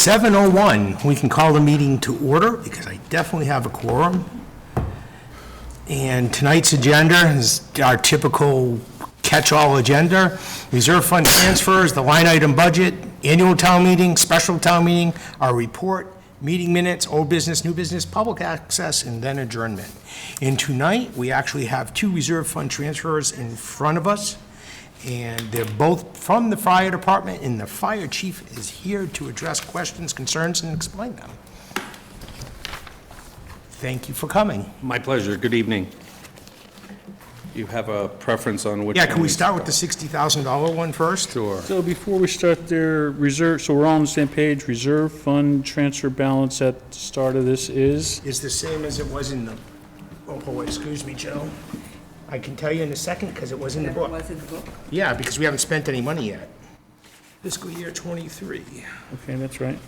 7:01, we can call the meeting to order because I definitely have a quorum. And tonight's agenda is our typical catch-all agenda: reserve fund transfers, the line item budget, annual town meeting, special town meeting, our report, meeting minutes, old business, new business, public access, and then adjournment. And tonight, we actually have two reserve fund transfers in front of us, and they're both from the fire department, and the fire chief is here to address questions, concerns, and explain them. Thank you for coming. My pleasure. Good evening. You have a preference on which? Yeah, can we start with the $60,000 one first? Sure. So before we start their reserve, so we're all on the same page, reserve fund transfer balance at the start of this is? Is the same as it was in the, oh, excuse me, Joe. I can tell you in a second because it was in the book. Was in the book? Yeah, because we haven't spent any money yet. Fiscal year '23. Okay, that's right.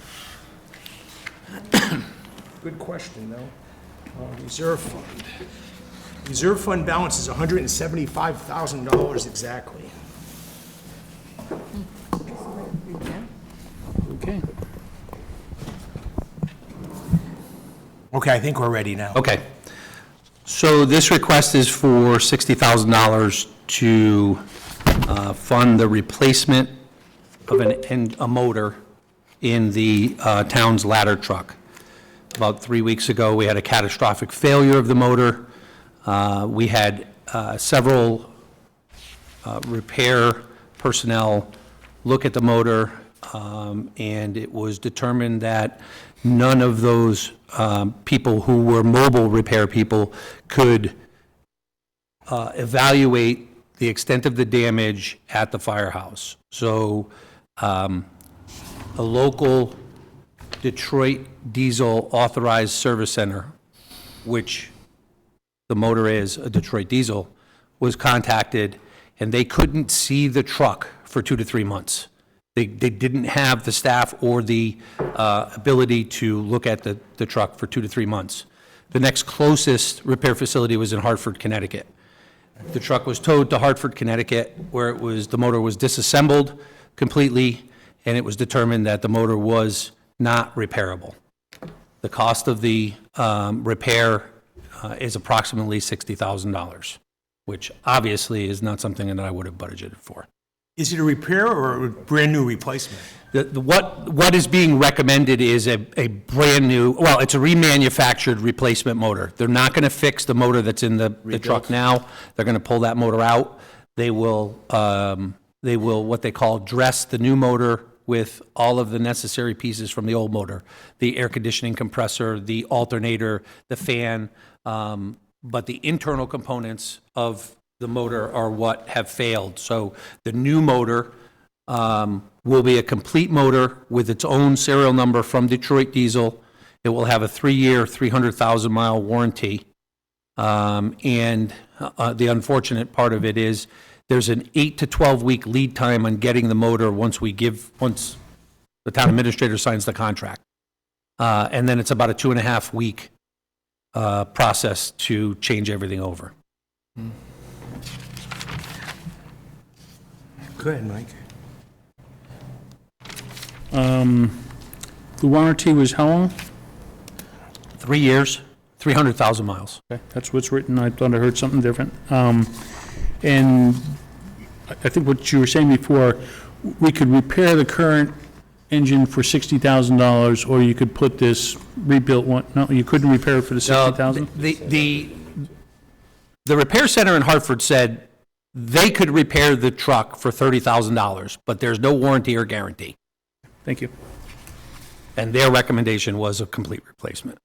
Good question, though. Reserve fund. Reserve fund balance is $175,000 exactly. Okay. Okay, I think we're ready now. Okay. So this request is for $60,000 to fund the replacement of a motor in the town's ladder truck. About 3 weeks ago, we had a catastrophic failure of the motor. We had several repair personnel look at the motor, and it was determined that none of those people who were mobile repair people could evaluate the extent of the damage at the firehouse. So a local Detroit Diesel Authorized Service Center, which the motor is a Detroit Diesel, was contacted, and they couldn't see the truck for 2 to 3 months. They didn't have the staff or the ability to look at the truck for 2 to 3 months. The next closest repair facility was in Hartford, Connecticut. The truck was towed to Hartford, Connecticut, where the motor was disassembled completely, and it was determined that the motor was not repairable. The cost of the repair is approximately $60,000, which obviously is not something that I would have budgeted for. Is it a repair or a brand-new replacement? What is being recommended is a brand new, well, it's a remanufactured replacement motor. They're not going to fix the motor that's in the truck now. They're going to pull that motor out. They will what they call dress the new motor with all of the necessary pieces from the old motor, the air conditioning compressor, the alternator, the fan, but the internal components of the motor are what have failed. So the new motor will be a complete motor with its own serial number from Detroit Diesel. It will have a 3-year, 300,000-mile warranty. And the unfortunate part of it is there's an 8 to 12-week lead time on getting the motor once the town administrator signs the contract. And then it's about a 2.5-week process to change everything over. Go ahead, Mike. The warranty was how long? 3 years, 300,000 miles. Okay, that's what's written. I thought I heard something different. And I think what you were saying before, we could repair the current engine for $60,000, or you could put this rebuilt one. No, you couldn't repair it for the $60,000? The repair center in Hartford said they could repair the truck for $30,000, but there's no warranty or guarantee. Thank you. And their recommendation was a complete replacement.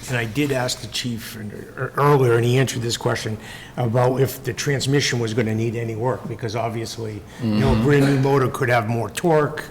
And I did ask the chief earlier, and he answered this question about if the transmission was going to need any work, because obviously, a brand-new motor could have more torque.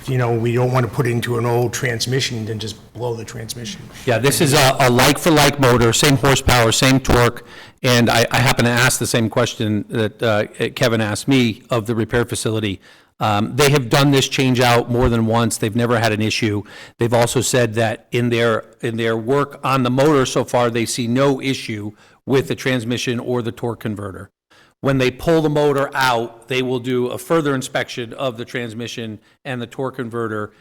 We don't want to put it into an old transmission and then just blow the transmission. Yeah, this is a like-for-like motor, same horsepower, same torque, and I happen to ask the same question that Kevin asked me of the repair facility. They have done this change out more than once. They've never had an issue. They've also said that in their work on the motor so far, they see no issue with the transmission or the torque converter. When they pull the motor out, they will do a further inspection of the transmission and the torque converter.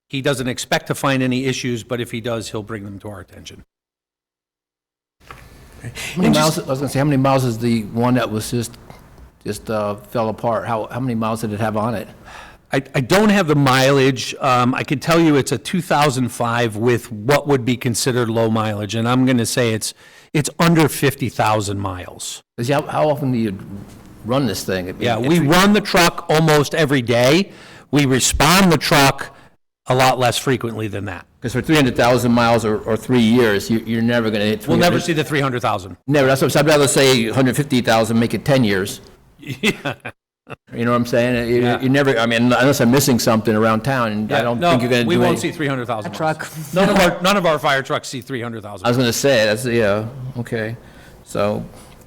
He doesn't expect to find any issues, but if he does, he'll bring them to our attention. How many miles, I was gonna say, how many miles is the one that was just fell apart? How many miles did it have on it? I don't have the mileage. I can tell you it's a 2005 with what would be considered low mileage, and I'm going to say it's under 50,000 miles. How often do you run this thing? Yeah, we run the truck almost every day. We respond the truck a lot less frequently than that. Because for 300,000 miles or 3 years, you're never gonna hit 300. We'll never see the 300,000. Never, that's what, I'd rather say 150,000, make it 10 years. Yeah. You know what I'm saying? Yeah. You never, I mean, unless I'm missing something around town, and I don't think you're gonna do we won't any- see 300,000 A truck. None of our fire trucks see 300,000. I was gonna say, that's, yeah, okay. So,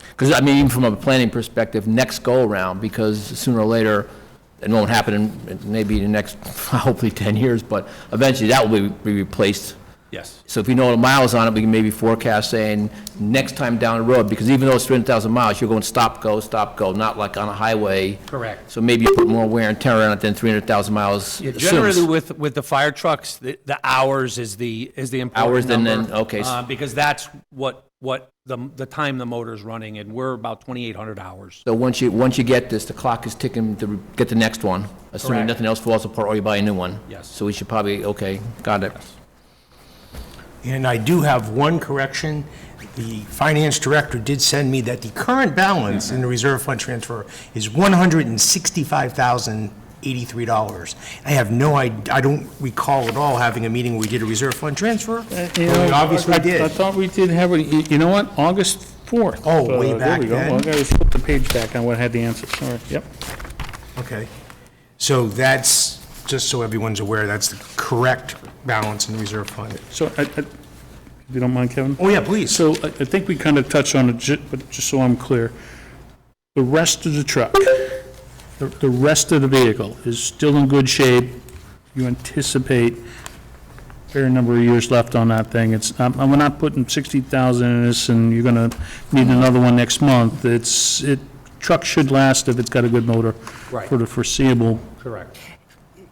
because, I mean, even from a planning perspective, next go-around, because sooner or later, it won't happen in maybe the next, hopefully 10 years, but eventually that will be replaced. Yes. So if you know the miles on it, we can maybe forecast saying, next time down the road, because even though it's 300,000 miles, you're going stop, go, not like on a highway. Correct. So maybe you put more wear and tear on it than 300,000 miles Yeah, assumes. generally with the fire trucks, the hours is the important Hours, and number. then- okay. Because that's what the time the motor's running, and we're about 2,800 hours. So once you get this, the clock is ticking to get the next one, assuming Correct. nothing else falls apart or you buy a new one. Yes. So we should probably, okay, got it. And I do have one correction. The finance director did send me that the current balance in the reserve fund transfer is $165,083. I have no, I don't recall at all having a meeting where we did a reserve fund transfer. But we obviously I did. thought we did have it, you know what, August 4th. Oh, way back There we go. then. Well, I gotta flip the page back on what had the answers, all right, yep. Okay. So that's, just so everyone's aware, that's the correct balance in the reserve fund. So, if you don't mind, Kevin? Oh, yeah, please. So I think we kind of touched on it, but just so I'm clear, the rest of the truck, the rest of the vehicle is still in good shape. You anticipate a fair number of years left on that thing. It's, we're not putting 60,000 in this, and you're going to need another one next month. Truck should last if it's got a good motor Right. for the foreseeable Correct.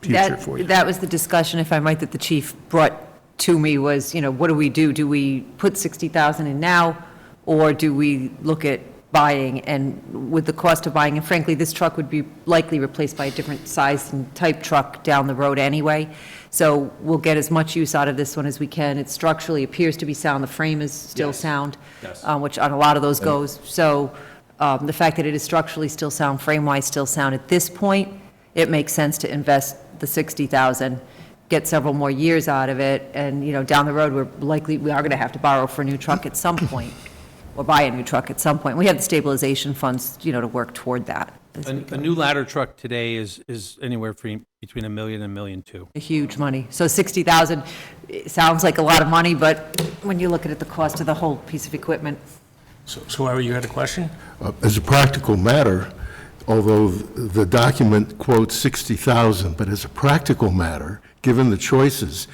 future for you. That was the discussion, if I might, that the chief brought to me was, what do we do? Do we put 60,000 in now, or do we look at buying? And with the cost of buying, and frankly, this truck would be likely replaced by a different size and type truck down the road anyway. So we'll get as much use out of this one as we can. It structurally appears to be sound. The frame is still sound, Yes. which on a lot of those goes. So the fact that it is structurally still sound, frame-wise still sound, at this point, it makes sense to invest the 60,000, get several more years out of it, and, down the road, we are going to have to borrow for a new truck at some point, or buy a new truck at some point. We have the stabilization funds, to work toward that. A new ladder truck today is anywhere between $1 million and $1.2 million. A huge money. So 60,000, it sounds like a lot of money, but when you look at it, the cost of the whole piece of equipment. So Larry, you had a question? As a practical matter, although the document quotes 60,000, but as a practical matter, given the choices,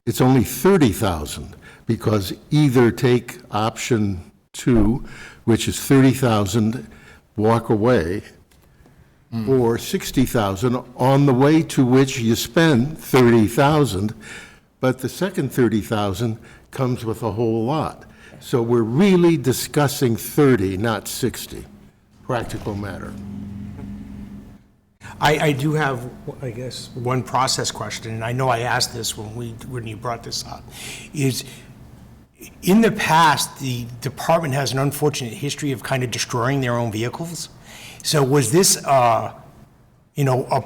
it's only 30,000, because either take option 2, which is 30,000, walk away, or 60,000, on the way to which you spend 30,000, but the second 30,000 comes with a whole lot. So we're really discussing 30, not 60. Practical matter. I do have, I guess, one process question, and I know I asked this when you brought this up, is in the past, the department has an unfortunate history of kind of destroying their own vehicles. So was this, a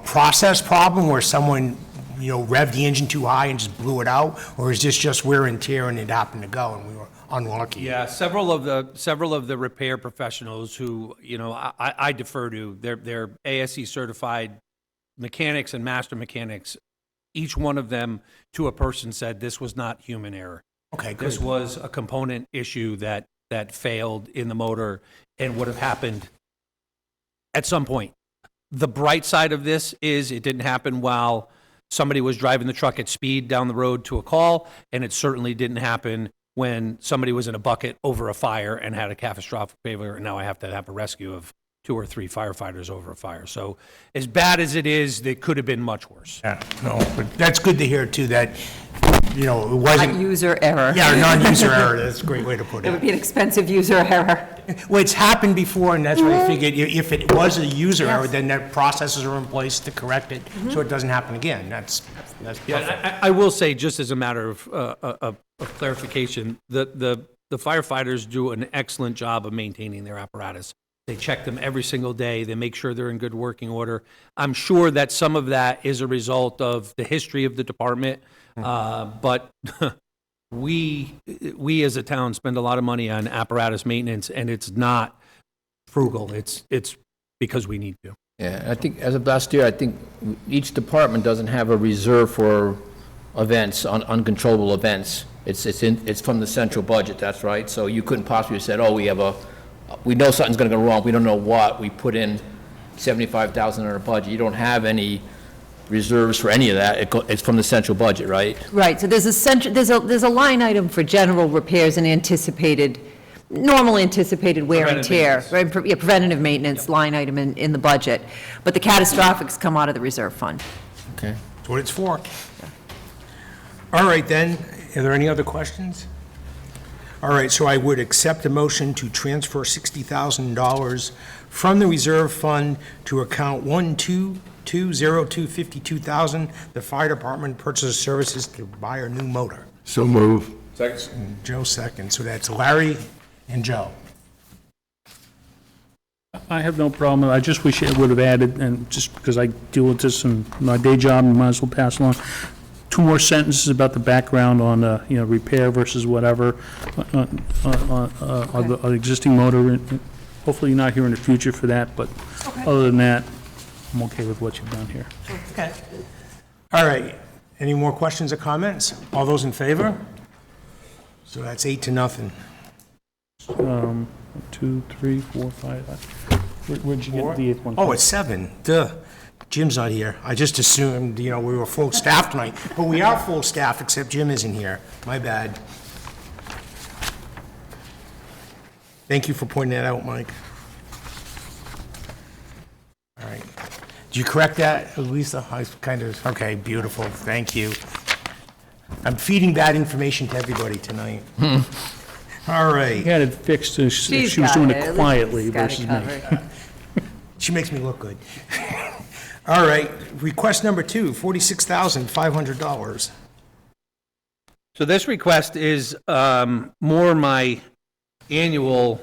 process problem where someone, revved the engine too high and just blew it out? Or is this just wear and tear and it happened to go and we were unlucky? Yeah, several of the repair professionals who, I defer to, they're ASE certified mechanics and master mechanics. Each one of them, to a person, said this was not human error. Okay, good. This was a component issue that failed in the motor and would have happened at some point. The bright side of this is it didn't happen while somebody was driving the truck at speed down the road to a call, and it certainly didn't happen when somebody was in a bucket over a fire and had a catastrophic failure, and now I have to have a rescue of 2 or 3 firefighters over a fire. So as bad as it is, it could have been much worse. Yeah, no, but that's good to hear too, that, it wasn't, User error. yeah, non-user error, that's a great way to put It would it. be an expensive user error. Well, it's happened before, and that's why I figured if it was a user error, then that processes are in place to correct it, so it doesn't happen again. That's perfect. Yeah, I will say, just as a matter of clarification, the firefighters do an excellent job of maintaining their apparatus. They check them every single day. They make sure they're in good working order. I'm sure that some of that is a result of the history of the department, but we as a town spend a lot of money on apparatus maintenance, and it's not frugal. It's because we need to. Yeah, I think as of last year, I think each department doesn't have a reserve for events, uncontrollable events. It's from the central budget, that's right. So you couldn't possibly have said, oh, we know something's going to go wrong, we don't know what, we put in $75,000 in our budget. You don't have any reserves for any of that. It's from the central budget, right? Right, so there's a line item for general repairs and normal anticipated wear and Preventative tear. maintenance. Right, yeah, preventative maintenance line item in the budget. But the catastrophics come out of the reserve fund. Okay. That's what it's for. All right, then, are there any other questions? All right, so I would accept a motion to transfer $60,000 from the reserve fund to account 1220252,000, the fire department purchases services to buy a new motor. So move. Joe second, so that's Larry and Joe. I have no problem. I just wish it would have added, and just because I deal with this in my day job, and might as well pass along, 2 more sentences about the background on, repair versus whatever, on the existing motor. Hopefully not here in the future for that, but other than that, I'm okay with what you've done here. Okay. All right, any more questions or comments? All those in favor? So that's 8-0. 2, 3, 4, 5. Where'd you get the 8th one? Oh, it's 7, duh. Jim's not here. I just assumed, we were full staff tonight, but we are full staff, except Jim isn't here. My bad. Thank you for pointing that out, Mike. All right. Did you correct that, Lisa? I kind of, okay, beautiful, thank you. I'm feeding bad information to everybody tonight. All right. You had it fixed if she was got doing it. it quietly She's got it versus me. covered. She makes me look good. All right, request number 2, $46,500. So this request is more my annual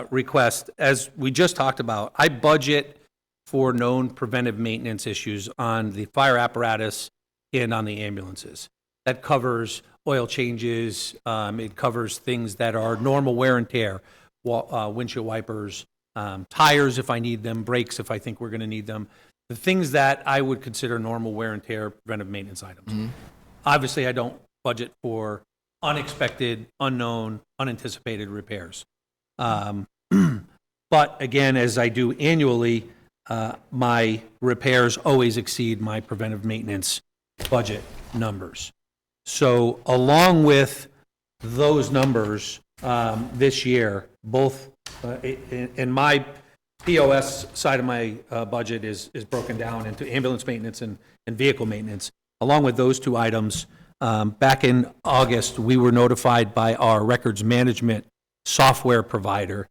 request. As we just talked about, I budget for known preventive maintenance issues on the fire apparatus and on the ambulances. That covers oil changes, it covers things that are normal wear and tear, windshield wipers, tires if I need them, brakes if I think we're going to need them, the things that I would consider normal wear and tear preventive maintenance items. Obviously, I don't budget for unexpected, unknown, unanticipated repairs. But again, as I do annually, my repairs always exceed my preventive maintenance budget numbers. So along with those numbers, this year, both in my POS side of my budget is broken down into ambulance maintenance and vehicle maintenance. Along with those 2 items, back in August, we were notified by our records management software provider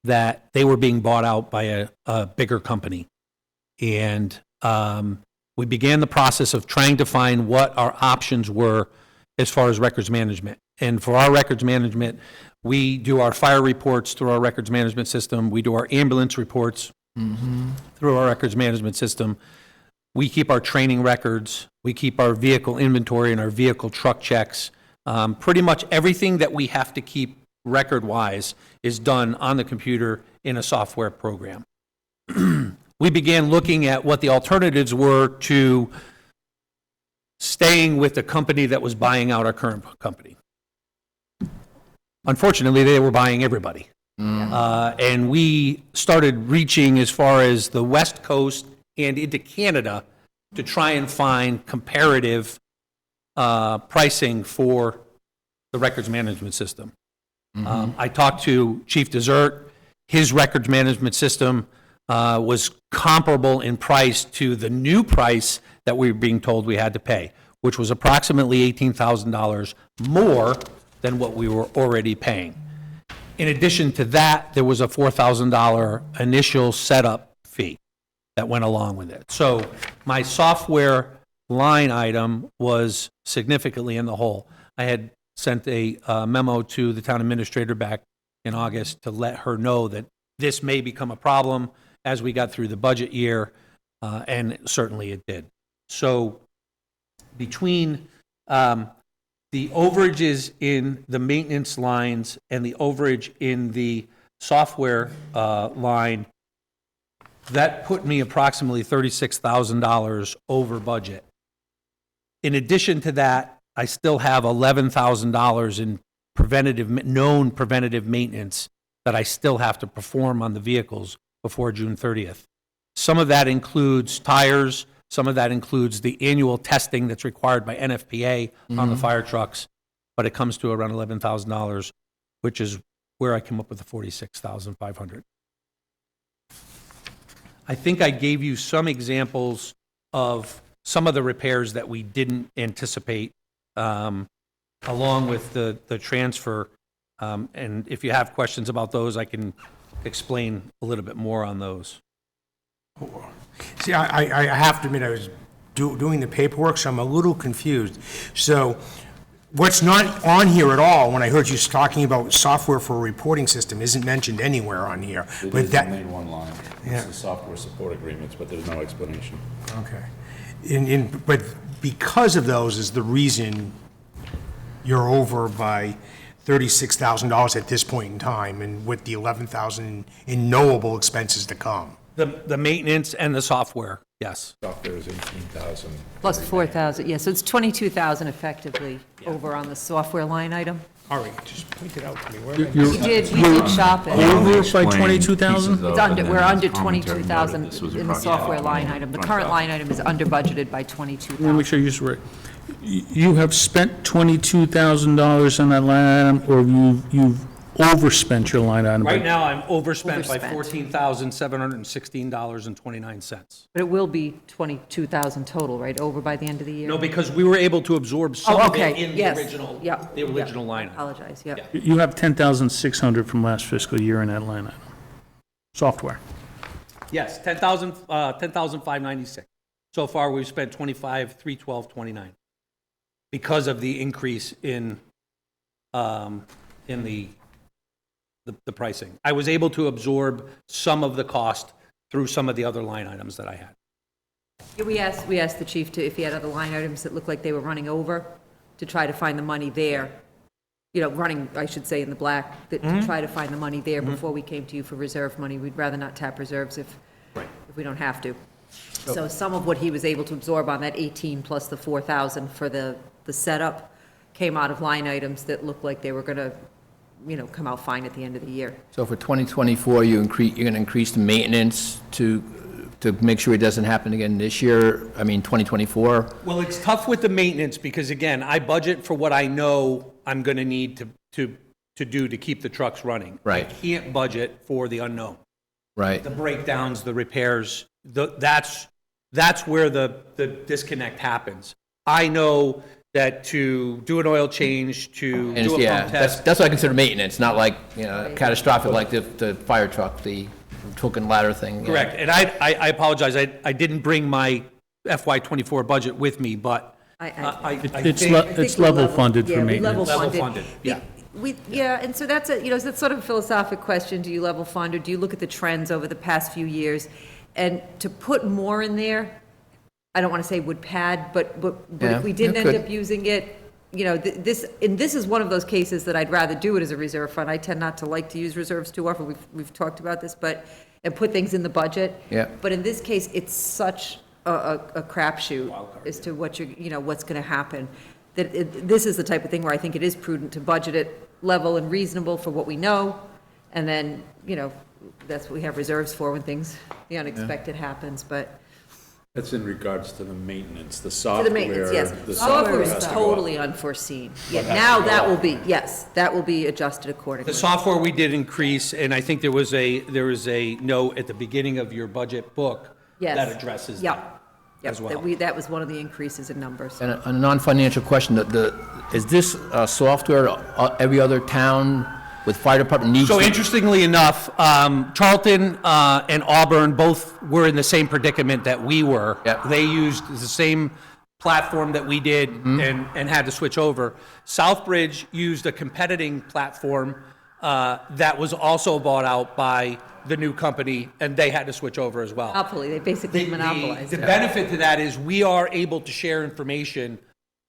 that they were being bought out by a bigger company. And we began the process of trying to find what our options were as far as records management. And for our records management, we do our fire reports through our records management system. We do our ambulance reports through our records management system. We keep our training records. We keep our vehicle inventory and our vehicle truck checks. Pretty much everything that we have to keep record-wise is done on the computer in a software program. We began looking at what the alternatives were to staying with the company that was buying out our current company. Unfortunately, they were buying everybody. And we started reaching as far as the West Coast and into Canada to try and find comparative pricing for the records management system. I talked to Chief Desert. His records management system was comparable in price to the new price that we were being told we had to pay, which was approximately $18,000 more than what we were already paying. In addition to that, there was a $4,000 initial setup fee that went along with it. So my software line item was significantly in the hole. I had sent a memo to the town administrator back in August to let her know that this may become a problem as we got through the budget year, and certainly it did. So between the overages in the maintenance lines and the overage in the software line, that put me approximately $36,000 over budget. In addition to that, I still have $11,000 in known preventative maintenance that I still have to perform on the vehicles before June 30th. Some of that includes tires, some of that includes the annual testing that's required by NFPA on the fire trucks, but it comes to around $11,000, which is where I come up with the $46,500. I think I gave you some examples of some of the repairs that we didn't anticipate, along with the transfer. And if you have questions about those, I can explain a little bit more on those. See, I have to admit, I was doing the paperwork, so I'm a little confused. So what's not on here at all, when I heard you talking about software for a reporting system, isn't mentioned anywhere on here. It But is that, only one line. Yeah. It's the software support agreements, but there's no explanation. okay. But because of those is the reason you're over by $36,000 at this point in time, and with the $11,000 in knowable expenses to come. The maintenance and the software, yes. Software is 18,000. Plus 4,000, yeah, so it's 22,000 effectively over on the software line item. All right, just point it out to me. Where am I? You're We did shop it. over by 22,000? It's under, we're under 22,000 in the software line item. The current line item is under budgeted by Let me 22,000. make sure you're right. You have spent $22,000 on that line item, or you've overspent your line item? Right now, I'm overspent by Overspent. $14,716.29. But it will be 22,000 total, right, over by the end of the year? No, because we were able to absorb some Oh, of it okay, in the yes. original, Yep, the original yep. line. Apologize, yep. Yeah. You have 10,600 from last fiscal year in that line item. Software. Yes, 10,596. So far, we've spent 25,312.29 because of the increase in the pricing. I was able to absorb some of the cost through some of the other line items that I had. Yeah, we asked the chief to, if he had other line items that looked like they were running over, to try to find the money there. You know, running, I should say, in the black, that to try to find the money there before we came to you for reserve money. We'd rather not tap reserves if we don't have to. So some of what he was able to absorb on that 18 plus the 4,000 for the setup came out of line items that looked like they were gonna, you know, come out fine at the end of the year. So for 2024, you're going to increase the maintenance to make sure it doesn't happen again this year? I mean, 2024? Well, it's tough with the maintenance because, again, I budget for what I know I'm going to need to do to keep the trucks running. Right. I can't budget for the unknown. Right. The breakdowns, the repairs, that's where the disconnect happens. I know that to do an oil change, to do a Yeah, pump test. that's what I consider maintenance, not like, you know, catastrophic like the fire truck, the hook and ladder thing. Correct, and I apologize, I didn't bring my FY '24 budget with me, but I It's think. it's level funded for Yeah, we maintenance. level Level funded, yeah. Yeah, and so that's a, you know, that's sort of a philosophic question. Do you level fund, or do you look at the trends over the past few years? And to put more in there, I don't want to say would pad, but Yeah, if we didn't it end could. up using it, you know, this is one of those cases that I'd rather do it as a reserve fund. I tend not to like to use reserves too often. We've talked about this, and put things in the budget. Yeah. But in this case, it's such a crapshoot as to what what's going to happen. That this is the type of thing where I think it is prudent to budget it level and reasonable for what we know, and then, you know, that's what we have reserves for when the unexpected happens, but That's in regards to the maintenance, the To software. the maintenance, yes. the Software is has to go up. totally unforeseen. Yeah, has now to go that up. will be, yes, that will be adjusted accordingly. The software we did increase, and I think there was a note at the beginning of your budget book Yes. that addresses Yep. that Yep, as well. that was one of the increases in numbers. And a non-financial question, is this software every other town with fire department needs? So to- interestingly enough, Charlton and Auburn both were in the same predicament that we were. Yep. They used the same platform that we did and had to switch over. Southbridge used a competing platform that was also bought out by the new company, and they had to switch over as well. Monopoly, they basically The monopolized it. benefit to that is we are able to share information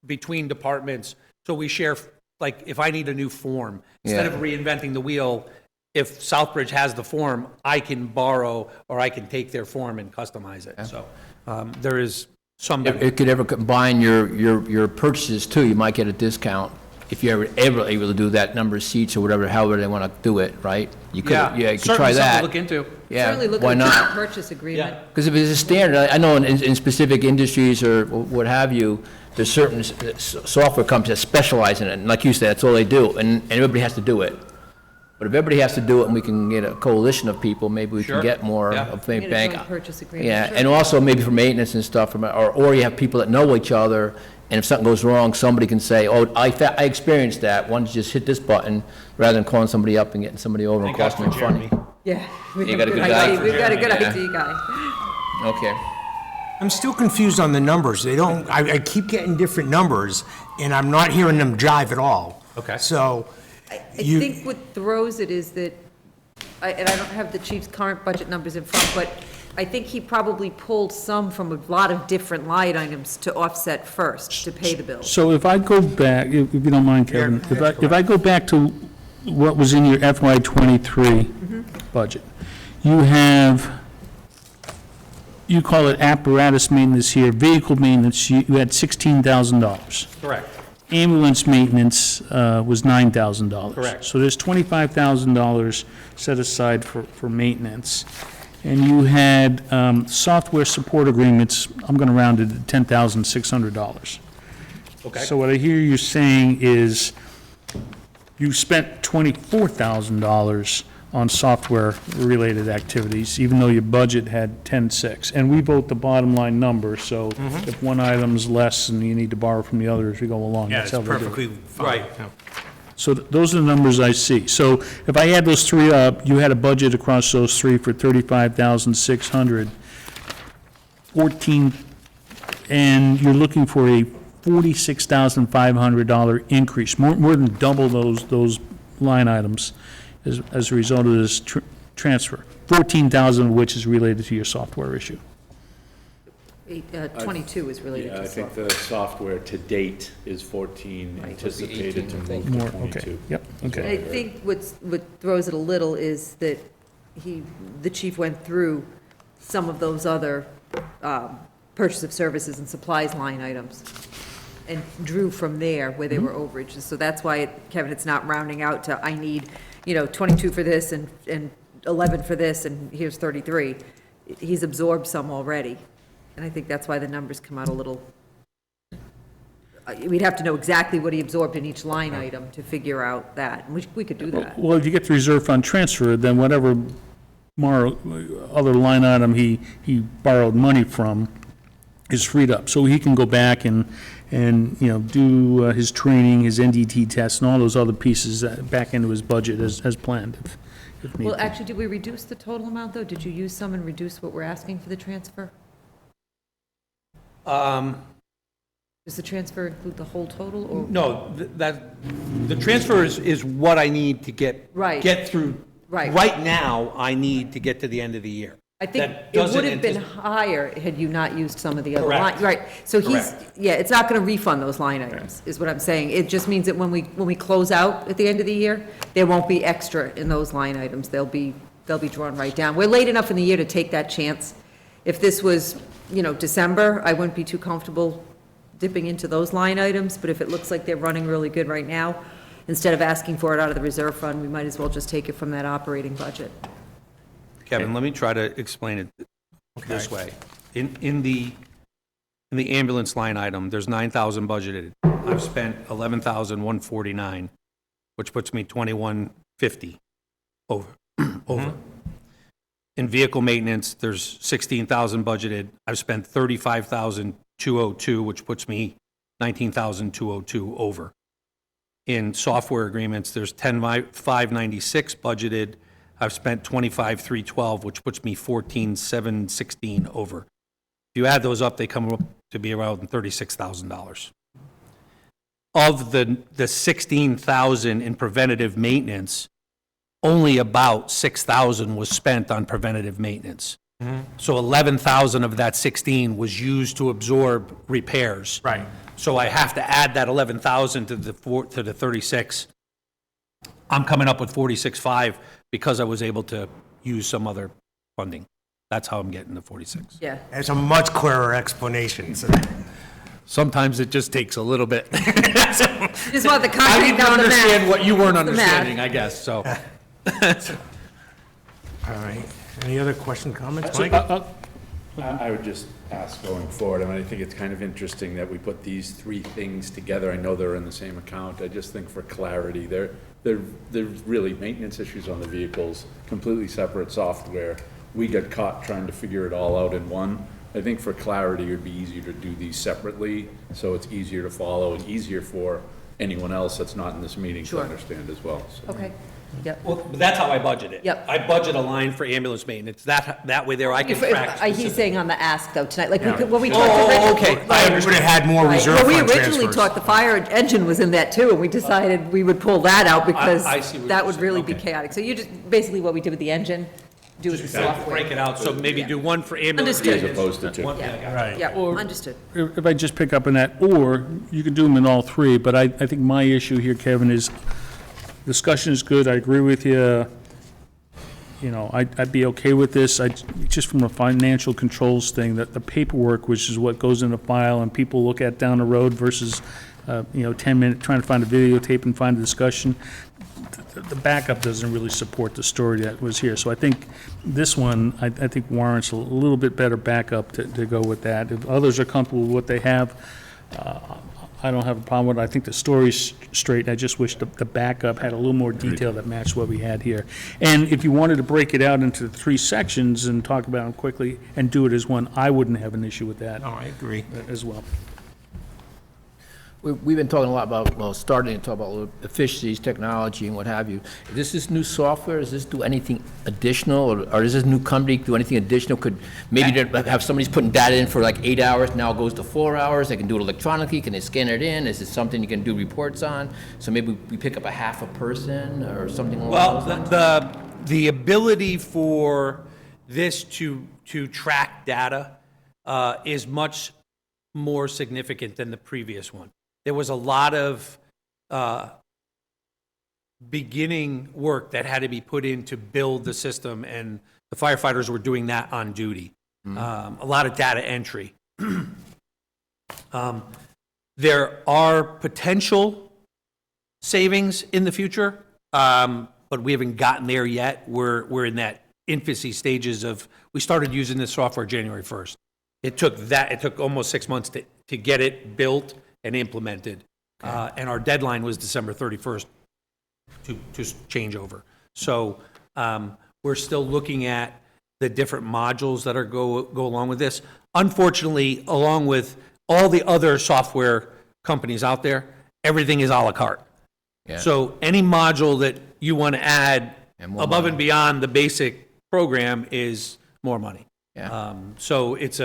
between departments. So we share, like, if I need a new form, instead Yeah. of reinventing the wheel, if Southbridge has the form, I can borrow or I can take their form and customize it. So there is some benefit. It could ever combine your purchases too, you might get a discount if you're ever able to do that number of seats or whatever, however they want to do it, right? You could, yeah, you could try Certainly something that. to look into. Yeah, Certainly look why at the not? purchase agreement. Because if it's a standard, I know in specific industries or what have you, there's certain software companies that specialize in it, and like you said, that's all they do, and everybody has to do it. But if everybody has to do it and we can get a coalition of people, maybe we Sure. can get more Yeah. of Get a bank. joint purchase agreement, Yeah, sure. and also maybe for maintenance and stuff, or you have people that know each other, and if something goes wrong, somebody can say, oh, I experienced that, why don't you just hit this button, rather than calling somebody up and getting somebody over and Thank God costing for them money. Jeremy. Yeah. we You have got a good guy IT. for We've got a good Jeremy, IT guy. Okay. I'm still confused on the numbers. They don't, I keep getting different numbers, and I'm not hearing them jive at all. Okay. So, I you, think what throws it is that, and I don't have the chief's current budget numbers in front, but I think he probably pulled some from a lot of different line items to offset first, to pay the bills. So if I go back, if you don't mind, Kevin, if I go back to what was in your FY '23 budget, you have, you call it apparatus maintenance here, vehicle maintenance, you had $16,000. Correct. Ambulance maintenance was $9,000. Correct. So there's $25,000 set aside for maintenance. And you had software support agreements, I'm going to round it to $10,600. Okay. So what I hear you saying is you spent $24,000 on software-related activities, even though your budget had 10.6. And we vote the bottom line number, so if one item's less and you need to borrow from the other as we go along, yeah, that's it's how we do it. perfectly fine. Right. Yeah. So those are the numbers I see. So if I add those three up, you had a budget across those three for $35,600, 14, and you're looking for a $46,500 increase, more than double those line items as a result of this transfer, 14,000 of which is related to your software issue. 22 is related Yeah, to I think software. the software to date is 14, anticipated to move to More, 22. okay, yep, I okay. think what throws it a little is that the chief went through some of those other purchase of services and supplies line items and drew from there where they were overages. So that's why, Kevin, it's not rounding out to, I need, 22 for this and 11 for this, and here's 33. He's absorbed some already. And I think that's why the numbers come out a little, we'd have to know exactly what he absorbed in each line item to figure out that. And we could do that. Well, if you get the reserve fund transfer, then whatever other line item he borrowed money from is freed up. So he can go back and do his training, his NDT tests, and all those other pieces back into his budget as planned, if need Well, be. actually, did we reduce the total amount, though? Did you use some and reduce what we're asking for the transfer? Does the transfer include the whole total, or? No, the transfer is what I need to get. Right. Get through. Right. Right now, I need to get to the end of the year. I think That it doesn't would have been antici- higher had you not used some of the other Correct. lines. Right, so he's, Correct. yeah, it's not gonna refund those line items, is what I'm saying. It just means that when we close out at the end of the year, there won't be extra in those line items. They'll be drawn right down. We're late enough in the year to take that chance. If this was, December, I wouldn't be too comfortable dipping into those line items, but if it looks like they're running really good right now, instead of asking for it out of the reserve fund, we might as well just take it from that operating budget. Kevin, let me try to explain it this way. in the ambulance line item, there's 9,000 budgeted. I've spent 11,149, which puts me 2,150 over. In vehicle maintenance, there's 16,000 budgeted. I've spent 35,202, which puts me 19,202 over. In software agreements, there's 10,596 budgeted. I've spent 25,312, which puts me 14,716 over. If you add those up, they come up to be around $36,000. Of the 16,000 in preventative maintenance, only about 6,000 was spent on preventative maintenance. So 11,000 of that 16 was used to absorb repairs. Right. So I have to add that 11,000 to the 36. I'm coming up with 46.5 because I was able to use some other funding. That's how I'm getting the 46. Yeah. It's a much clearer explanation, so Sometimes it just takes a little bit. Just want the I concrete, didn't not the understand math. what you weren't The math. understanding, I guess, so. all right. Any other question, comments, So, Mike? I would just ask going forward, I mean, I think it's kind of interesting that we put these three things together. I know they're in the same account. I just think for clarity, there's really maintenance issues on the vehicles, completely separate software. We got caught trying to figure it all out in one. I think for clarity, it would be easier to do these separately, so it's easier to follow and easier for anyone else that's not in this meeting to Sure. understand as well. So. Okay, yep. Well, that's how I budget it. Yep. I budget a line for ambulance maintenance. That way there I can track. He's saying on the ask though tonight, like, when we Oh, talked okay. originally. I would have had more Right. reserve Well, we fund originally transfers. talked, the fire engine was in that too, and we decided we would pull that out because I see what that you're would saying. really be Okay. chaotic. So you just, basically what we did with the engine, do with the software. Break it out, so maybe do one for ambulance. Understood. As opposed to two. One- Yeah, Right. yeah, understood. If I just pick up on that, or you can do them in all three, but I think my issue here, Kevin, is discussion is good, I agree with you. You know, I'd be okay with this, just from a financial controls thing, that the paperwork, which is what goes in the file and people look at down the road versus, 10-minute, trying to find a videotape and find a discussion, the backup doesn't really support the story that was here. So I think this one, I think warrants a little bit better backup to go with that. If others are comfortable with what they have, I don't have a problem with it. I think the story's straight. I just wish the backup had a little more detail that matched what we had here. And if you wanted to break it out into 3 sections and talk about them quickly and do it as one, I wouldn't have an issue with that No, I agree. as well. We've been talking a lot about, well, starting to talk about efficiencies, technology, and what have you. Is this new software, does this do anything additional, or does this new company do anything additional? Could maybe have somebody's putting data in for like 8 hours, now it goes to 4 hours, they can do it electronically, can they scan it in? Is it something you can do reports on? So maybe we pick up a half a person, or something along Well, those lines? the ability for this to track data is much more significant than the previous one. There was a lot of beginning work that had to be put in to build the system, and the firefighters were doing that on duty. A lot of data entry. There are potential savings in the future, but we haven't gotten there yet. We're in that infancy stages of, we started using this software January 1st. It took almost 6 months to get it built and implemented. And our deadline was December 31st to change over. So we're still looking at the different modules that are go along with this. Unfortunately, along with all the other software companies out there, everything is à la carte. Yeah. So any module that you want to add And more above money. and beyond the basic program is more money. Yeah. So it's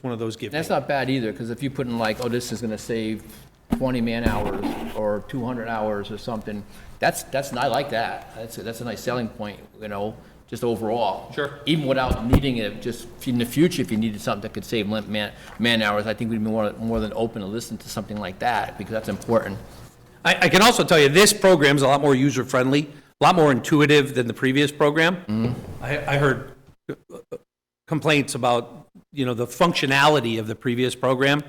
one of those give. That's not bad either, because if you put in like, oh, this is gonna save 20 man-hours or 200 hours or something, I like that. That's a nice selling point, just overall. Sure. Even without needing it, just in the future, if you needed something that could save man-hours, I think we'd be more than open to listen to something like that, because that's important. I can also tell you, this program is a lot more user-friendly, a lot more intuitive than the previous program. I heard complaints about, the functionality of the previous program.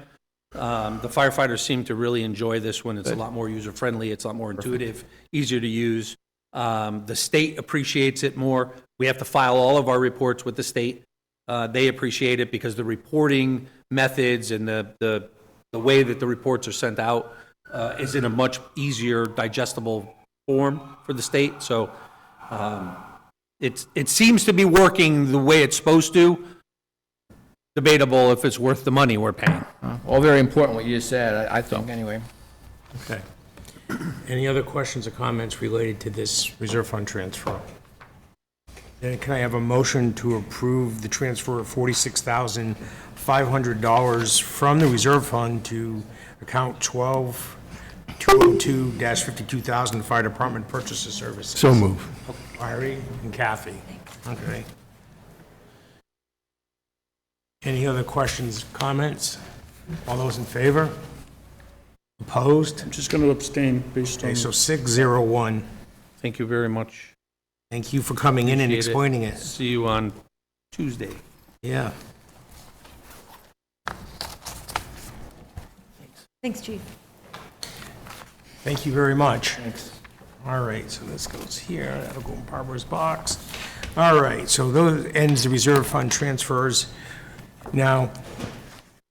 The firefighters seem to really enjoy this one. It's a lot more user-friendly, it's a lot more intuitive, easier to use. The state appreciates it more. We have to file all of our reports with the state. They appreciate it because the reporting methods and the way that the reports are sent out is in a much easier digestible form for the state. So it seems to be working the way it's supposed to. Debatable if it's worth the money we're paying. All very important what you just said, I think, anyway. Okay. Any other questions or comments related to this reserve fund transfer? Then can I have a motion to approve the transfer of $46,500 from the reserve fund to account 12202-52,000 Fire Department Purchases Services? So move. Larry and Kathy. Okay. Any other questions, comments? All those in favor? Opposed? I'm just going to abstain based on, Okay, so 601. Thank you very much. Thank you for coming in and Appreciate it. explaining it. See you on Tuesday. Yeah. Thanks, Chief. Thank you very much. Thanks. All right, so this goes here, that'll go in Barbara's box. All right, so those ends the reserve fund transfers. Now,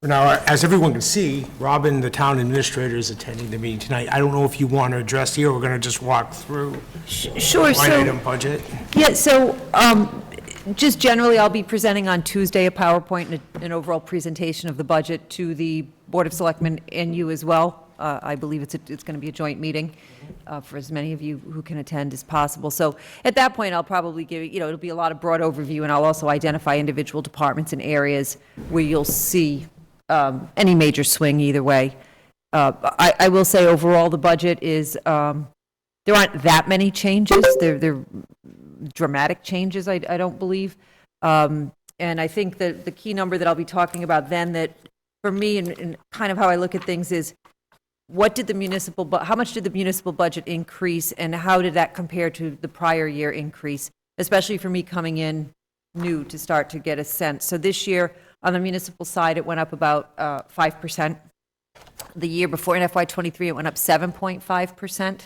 as everyone can see, Robin, the town administrator, is attending the meeting tonight. I don't know if you want to address here, we're going to just walk through Sure, line so, item budget. yeah, so, just generally, I'll be presenting on Tuesday a PowerPoint and an overall presentation of the budget to the Board of Selectmen and you as well. I believe it's going to be a joint meeting for as many of you who can attend as possible. So at that point, I'll probably give, it'll be a lot of broad overview, and I'll also identify individual departments and areas where you'll see any major swing either way. I will say overall, the budget is, there aren't that many changes. They're dramatic changes, I don't believe. And I think that the key number that I'll be talking about then, that for me and kind of how I look at things, is how much did the municipal budget increase, and how did that compare to the prior year increase, especially for me coming in new to start to get a sense. So this year, on the municipal side, it went up about 5%. The year before, in FY23, it went up 7.5%.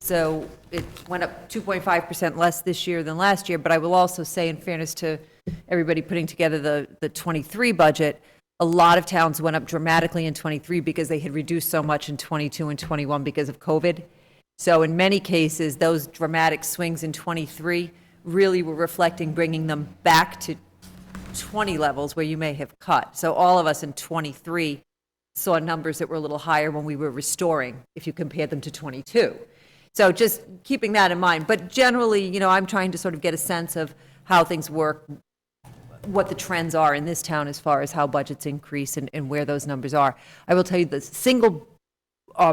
So it went up 2.5% less this year than last year. But I will also say, in fairness to everybody putting together the 23 budget, a lot of towns went up dramatically in 23 because they had reduced so much in 22 and 21 because of COVID. So in many cases, those dramatic swings in 23 really were reflecting bringing them back to 20 levels where you may have cut. So all of us in 23 saw numbers that were a little higher when we were restoring, if you compare them to 22. So just keeping that in mind. But generally, I'm trying to sort of get a sense of how things work, what the trends are in this town as far as how budgets increase and where those numbers are. I will tell you the single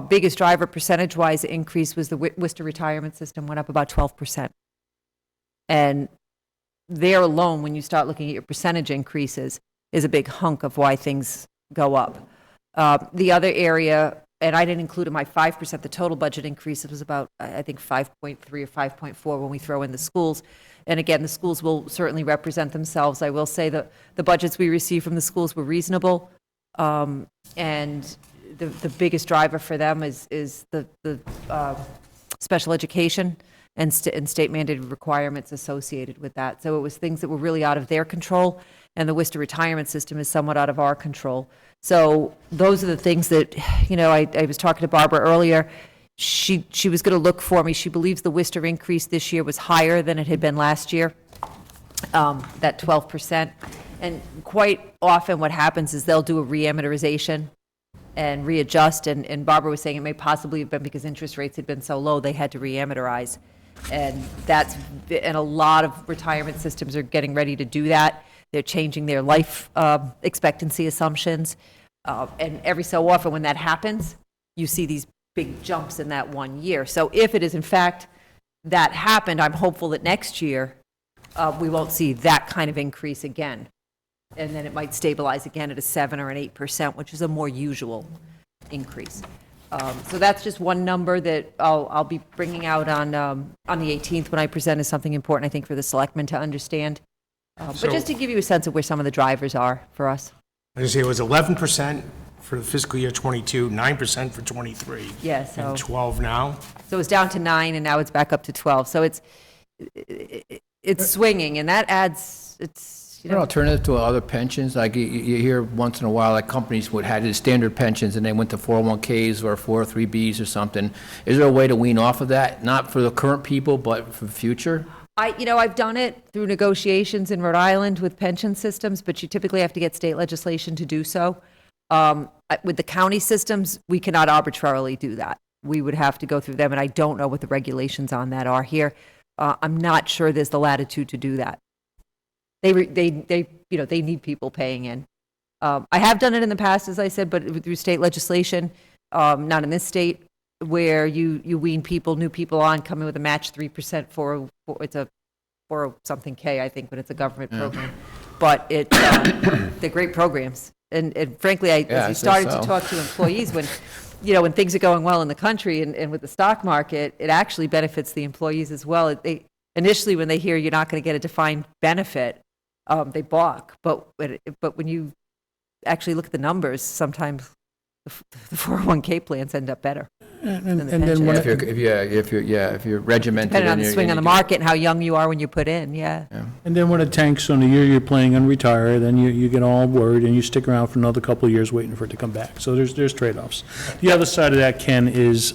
biggest driver percentage-wise increase was the Worcester retirement system went up about 12%. And there alone, when you start looking at your percentage increases, is a big hunk of why things go up. The other area, and I didn't include in my 5%, the total budget increase, it was about, I think, 5.3 or 5.4 when we throw in the schools. And again, the schools will certainly represent themselves. I will say that the budgets we received from the schools were reasonable. And the biggest driver for them is the special education and state mandated requirements associated with that. So it was things that were really out of their control, and the Worcester retirement system is somewhat out of our control. So those are the things that, I was talking to Barbara earlier. She was going to look for me. She believes the Worcester increase this year was higher than it had been last year, that 12%. And quite often what happens is they'll do a re-amortization and readjust. And Barbara was saying it may possibly have been because interest rates had been so low, they had to re-amortize. And a lot of retirement systems are getting ready to do that. They're changing their life expectancy assumptions. And every so often when that happens, you see these big jumps in that 1 year. So if it is in fact that happened, I'm hopeful that next year we won't see that kind of increase again. And then it might stabilize again at a 7 or an 8%, which is a more usual increase. So that's just one number that I'll be bringing out on the 18th when I present as something important, I think, for the selectmen to understand. But just to give you a sense of where some of the drivers are for us. I was going to say, it was 11% for the fiscal year 22, 9% for 23. Yeah, so- And 12 now. So it was down to 9, and now it's back up to 12. So it's swinging, and that adds, you An know. alternative to other pensions, like you hear once in a while, like companies would have the standard pensions and they went to 401Ks or 403Bs or something. Is there a way to wean off of that? Not for the current people, but for the future? I've done it through negotiations in Rhode Island with pension systems, but you typically have to get state legislation to do so. With the county systems, we cannot arbitrarily do that. We would have to go through them, and I don't know what the regulations on that are here. I'm not sure there's the latitude to do that. They need people paying in. I have done it in the past, as I said, but through state legislation, not in this state, where you wean new people on, come in with a match 3% it's a 40-something K, I think, but it's a government program. But they're great programs. And frankly, as we started to talk to employees, when things are going well in the country and with the stock market, it actually benefits the employees as well. Initially, when they hear you're not going to get a defined benefit, they balk. But when you actually look at the numbers, sometimes the 401K plans end up better. And the then pension. when, If you're regimented. Depending on and the you're- swing on the and market and how young you are when you put in, yeah. and then when it tanks on the year you're planning on retire, then you get all worried and you stick around for another couple of years waiting for it to come back. So there's trade-offs. The other side of that, Ken, is,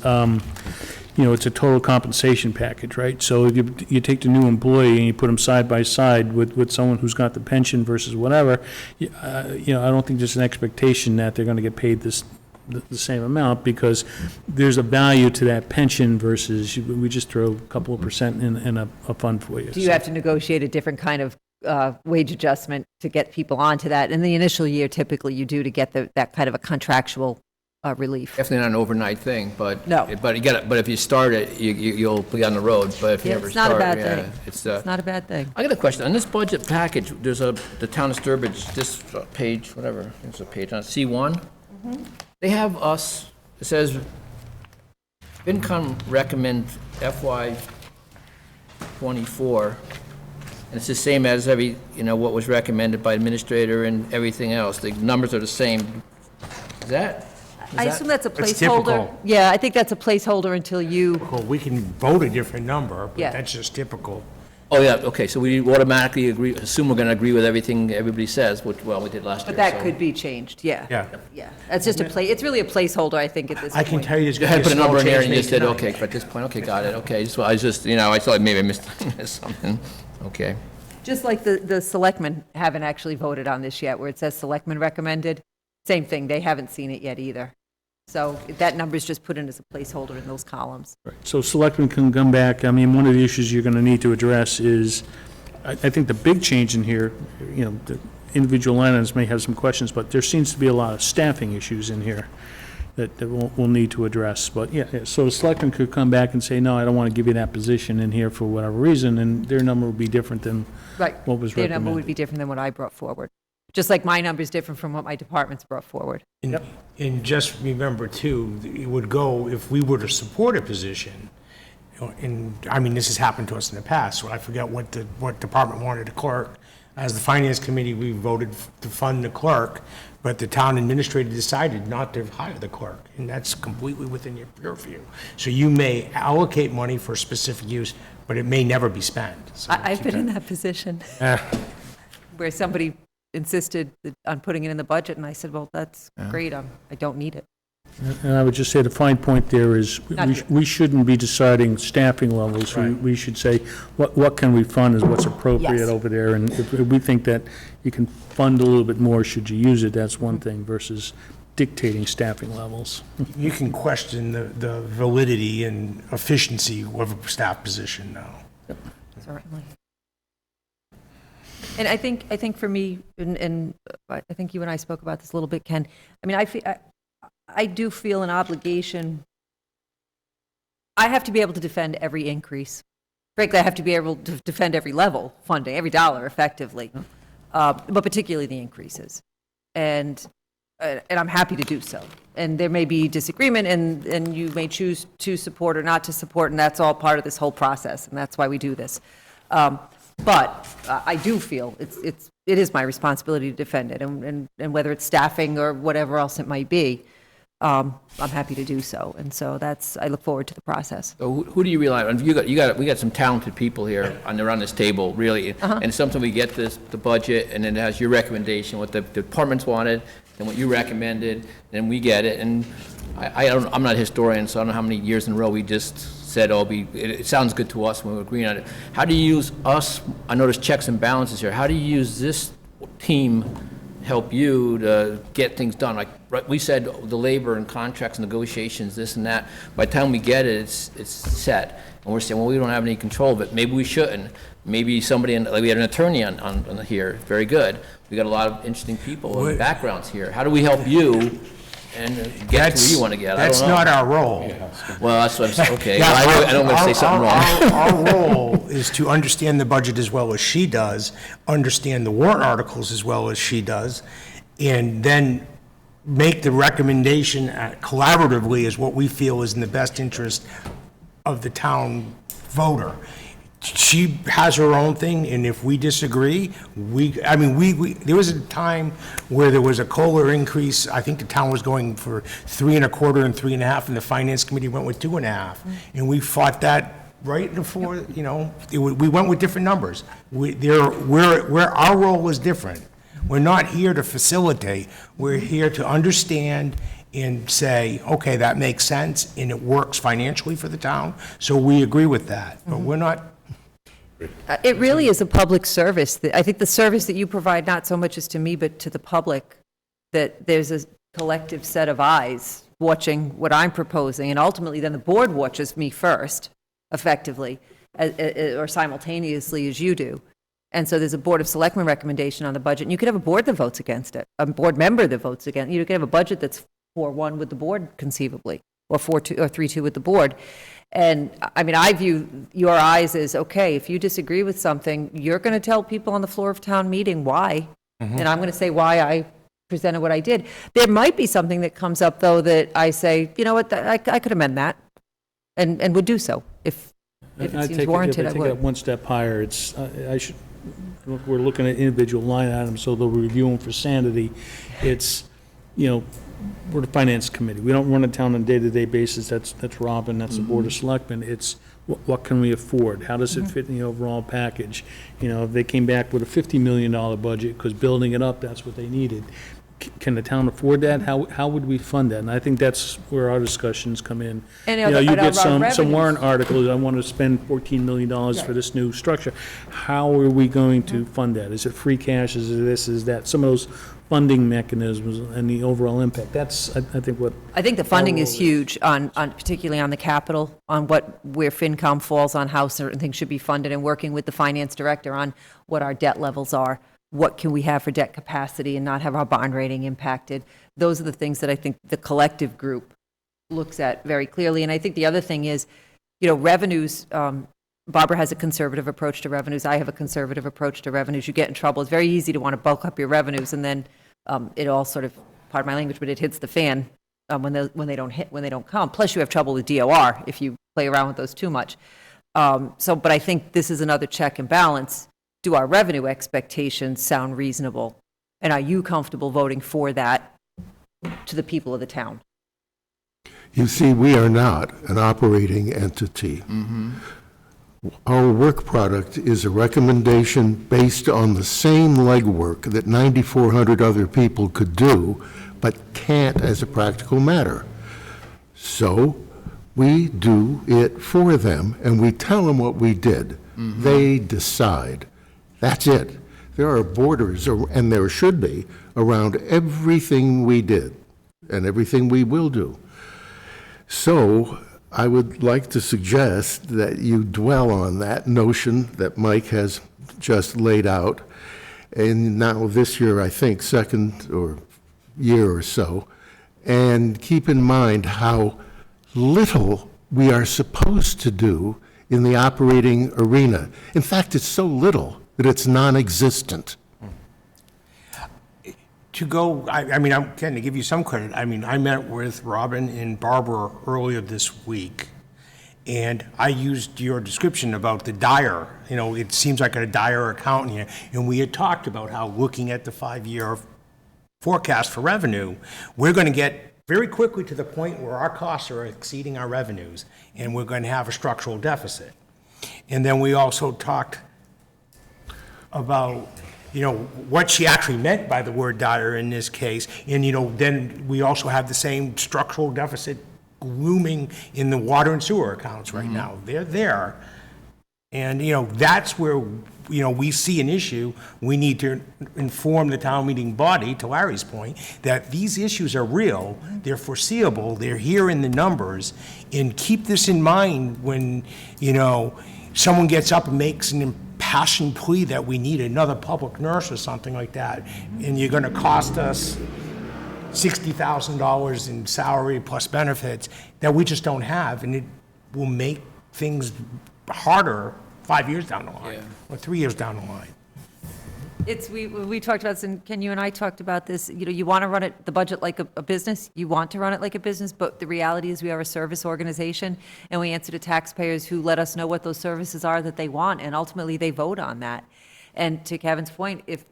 it's a total compensation package, right? So if you take the new employee and you put them side by side with someone who's got the pension versus whatever, I don't think there's an expectation that they're going to get paid the same amount, because there's a value to that pension versus we just throw a couple of percent in a fund for you. Do you have to negotiate a different kind of wage adjustment to get people onto that? In the initial year, typically you do to get that kind of a contractual relief. Definitely not an overnight thing, but. No. But if you start it, you'll be on the road, but if you Yeah, never it's not start, a bad yeah, thing. it's. It's not a bad thing. I got a question. On this budget package, there's the town of Sturbridge, this page, whatever, I think it's a page on C1. They have us, it says, FinCom recommend FY '24, and it's the same as what was recommended by administrator and everything else. The numbers are the same. Is that? I assume that's a That's placeholder. typical. Yeah, I think that's a placeholder until you, Well, we can vote a different number, but Yeah. that's just typical. Oh, yeah, okay, so we automatically assume we're going to agree with everything everybody says, which, well, we did last year. but that so- could be changed, yeah. Yeah. Yeah, that's just it's really a placeholder, I think, at this I point. can tell you there's You going had to to be put a a number small in there change and you made said, tonight. okay, at this point, okay, got it, okay, so I was just, I thought maybe I missed something, okay. Just like the selectmen haven't actually voted on this yet, where it says selectmen recommended, same thing, they haven't seen it yet either. So that number's just put in as a placeholder in those columns. So selectmen can come back. I mean, one of the issues you're going to need to address is, I think the big change in here, the individual line items may have some questions, but there seems to be a lot of staffing issues in here that we'll need to address. But yeah, so selectmen could come back and say, no, I don't want to give you that position in here for whatever reason, and their number would be different than Right. what was Their number would recommended. be different than what I brought forward. Just like my number's different from what my department's brought forward. And just remember, too, it would go, if we were to support a position, and, I mean, this has happened to us in the past, so I forget what department wanted a clerk. As the finance committee, we voted to fund the clerk, but the town administrator decided not to hire the clerk, and that's completely within your purview. So you may allocate money for specific use, but it may never be spent. So I've keep been in that position where somebody insisted on putting it in the budget, and I said, well, that's great, I don't need it. And I would just say the fine point there is, Not here. we shouldn't be deciding staffing levels. We should say, what can we fund is what's appropriate Yes. over there. And if we think that you can fund a little bit more, should you use it, that's one thing, versus dictating staffing levels. You can question the validity and efficiency of a staff position now. Certainly. And I think for me, and I think you and I spoke about this a little bit, Ken, I mean, I do feel an obligation. I have to be able to defend every increase. Frankly, I have to be able to defend every level funding, every dollar effectively, but particularly the increases. And I'm happy to do so. And there may be disagreement, and you may choose to support or not to support, and that's all part of this whole process, and that's why we do this. But I do feel it is my responsibility to defend it, and whether it's staffing or whatever else it might be. I'm happy to do so. And so I look forward to the process. So who do you rely on? We got some talented people here around this table, really. And sometimes we get the budget, and then it has your recommendation, what the departments wanted, and what you recommended, then we get it. And I'm not a historian, so I don't know how many years in a row we just said, it sounds good to us when we're agreeing on it. How do you use us? I notice checks and balances here. How do you use this team help you to get things done? Like we said, the labor and contracts, negotiations, this and that. By the time we get it, it's set. And we're saying, well, we don't have any control of it. Maybe we shouldn't. Maybe somebody, like we had an attorney on here, very good. We got a lot of interesting people and backgrounds here. How do we help you and get to where you want to get? I That's don't know. not our role. Well, that's what I'm saying. Okay, well, I don't want to say something wrong. Our role is to understand the budget as well as she does, understand the warrant articles as well as she does, and then make the recommendation collaboratively as what we feel is in the best interest of the town voter. She has her own thing, and if we disagree, there was a time where there was a COLA increase. I think the town was going for 3.25 and 3.5, and the finance committee went with 2.5. And we fought that right before, we went with different numbers. Where our role is different. We're not here to facilitate. We're here to understand and say, okay, that makes sense, and it works financially for the town, so we agree with that. But we're not. It really is a public service. I think the service that you provide, not so much as to me, but to the public, that there's a collective set of eyes watching what I'm proposing, and ultimately then the board watches me first, effectively, or simultaneously as you do. And so there's a Board of Selectmen recommendation on the budget, and you could have a board that votes against it, a board member that votes against it. You could have a budget that's 4-1 with the board conceivably, or 4-2 or 3-2 with the board. And I view your eyes as, okay, if you disagree with something, you're going to tell people on the floor of town meeting why. And I'm going to say why I presented what I did. There might be something that comes up, though, that I say, you know what, I could amend that and would do so. If it seems warranted, I If I take it would. one step higher, we're looking at individual line items, so they'll review them for sanity. It's, we're the finance committee. We don't run a town on a day-to-day basis. That's Robin, that's the Board of Selectmen. It's what can we afford? How does it fit in the overall package? If they came back with a $50 million budget, because building it up, that's what they needed. Can the town afford that? How would we fund that? And I think that's where our discussions come in. And You our get some revenues. warrant articles, I want to spend $14 million for this new structure. How are we going to fund that? Is it free cash? Is it this, is that? Some of those funding mechanisms and the overall impact. That's, I think, what. I think the funding is role is. huge on particularly on the capital, on where FinCom falls on how certain things should be funded, and working with the finance director on what our debt levels are. What can we have for debt capacity and not have our bond rating impacted? Those are the things that I think the collective group looks at very clearly. And I think the other thing is, revenues, Barbara has a conservative approach to revenues. I have a conservative approach to revenues. You get in trouble. It's very easy to want to bulk up your revenues, and then it all sort of, pardon my language, but it hits the fan when they don't come. Plus, you have trouble with DOR if you play around with those too much. But I think this is another check and balance. Do our revenue expectations sound reasonable? And are you comfortable voting for that to the people of the town? You see, we are not an operating entity. Our work product is a recommendation based on the same legwork that 9,400 other people could do, but can't as a practical matter. So we do it for them, and we tell them what we did. They decide. That's it. There are borders, and there should be, around everything we did and everything we will do. So I would like to suggest that you dwell on that notion that Mike has just laid out. And now this year, I think, second or year or so, and keep in mind how little we are supposed to do in the operating arena. In fact, it's so little that it's non-existent. I'm going to give you some credit. I met with Robin and Barbara earlier this week, and I used your description about the dire. It seems like a dire account here, and we had talked about how looking at the 5-year forecast for revenue, we're going to get very quickly to the point where our costs are exceeding our revenues, and we're going to have a structural deficit. And then we also talked about, what she actually meant by the word dire in this case. And, then we also have the same structural deficit looming in the water and sewer accounts right now. They're there. And, that's where, we see an issue. We need to inform the town meeting body, to Larry's point, that these issues are real, they're foreseeable, they're here in the numbers, and keep this in mind when, someone gets up and makes an impassioned plea that we need another public nurse or something like that, and you're gonna cost us $60,000 in salary plus benefits that we just don't have, and it will make things harder 5 years down the line, or 3 years down the line. We talked about this, and Ken, you and I talked about this, you want to run the budget like a business, you want to run it like a business, but the reality is we are a service organization, and we answer to taxpayers who let us know what those services are that they want, and ultimately they vote on that. And to Kevin's point, if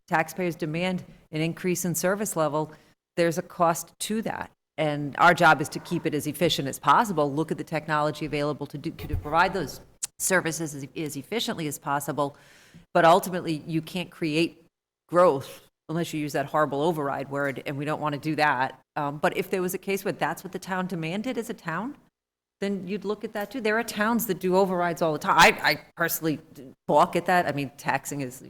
taxpayers demand an increase in service level, there's a cost to that. And our job is to keep it as efficient as possible, look at the technology available to provide those services as efficiently as possible. But ultimately, you can't create growth unless you use that horrible override word, and we don't want to do that. But if there was a case where that's what the town demanded as a town, then you'd look at that too. There are towns that do overrides all the time. I personally balk at that. I mean, taxing is,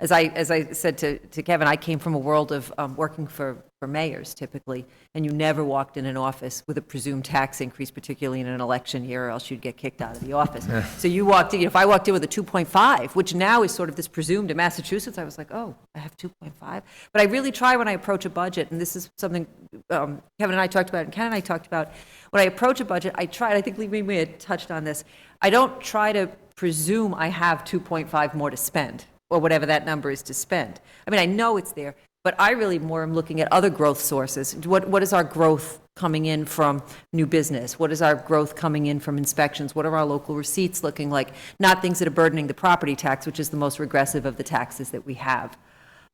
as I said to Kevin, I came from a world of working for mayors typically, and you never walked in an office with a presumed tax increase, particularly in an election year, or else you'd get kicked out of the office. So you walked in, if I walked in with a 2.5, which now is sort of this presumed in Massachusetts, I was like, oh, I have 2.5. But I really try when I approach a budget, and this is something Kevin and I talked about, and Ken and I talked about, when I approach a budget, I think Lee may have touched on this, I don't try to presume I have 2.5 more to spend, or whatever that number is to spend. I mean, I know it's there, but I really more am looking at other growth sources. What is our growth coming in from new business? What is our growth coming in from inspections? What are our local receipts looking like? Not things that are burdening the property tax, which is the most regressive of the taxes that we have.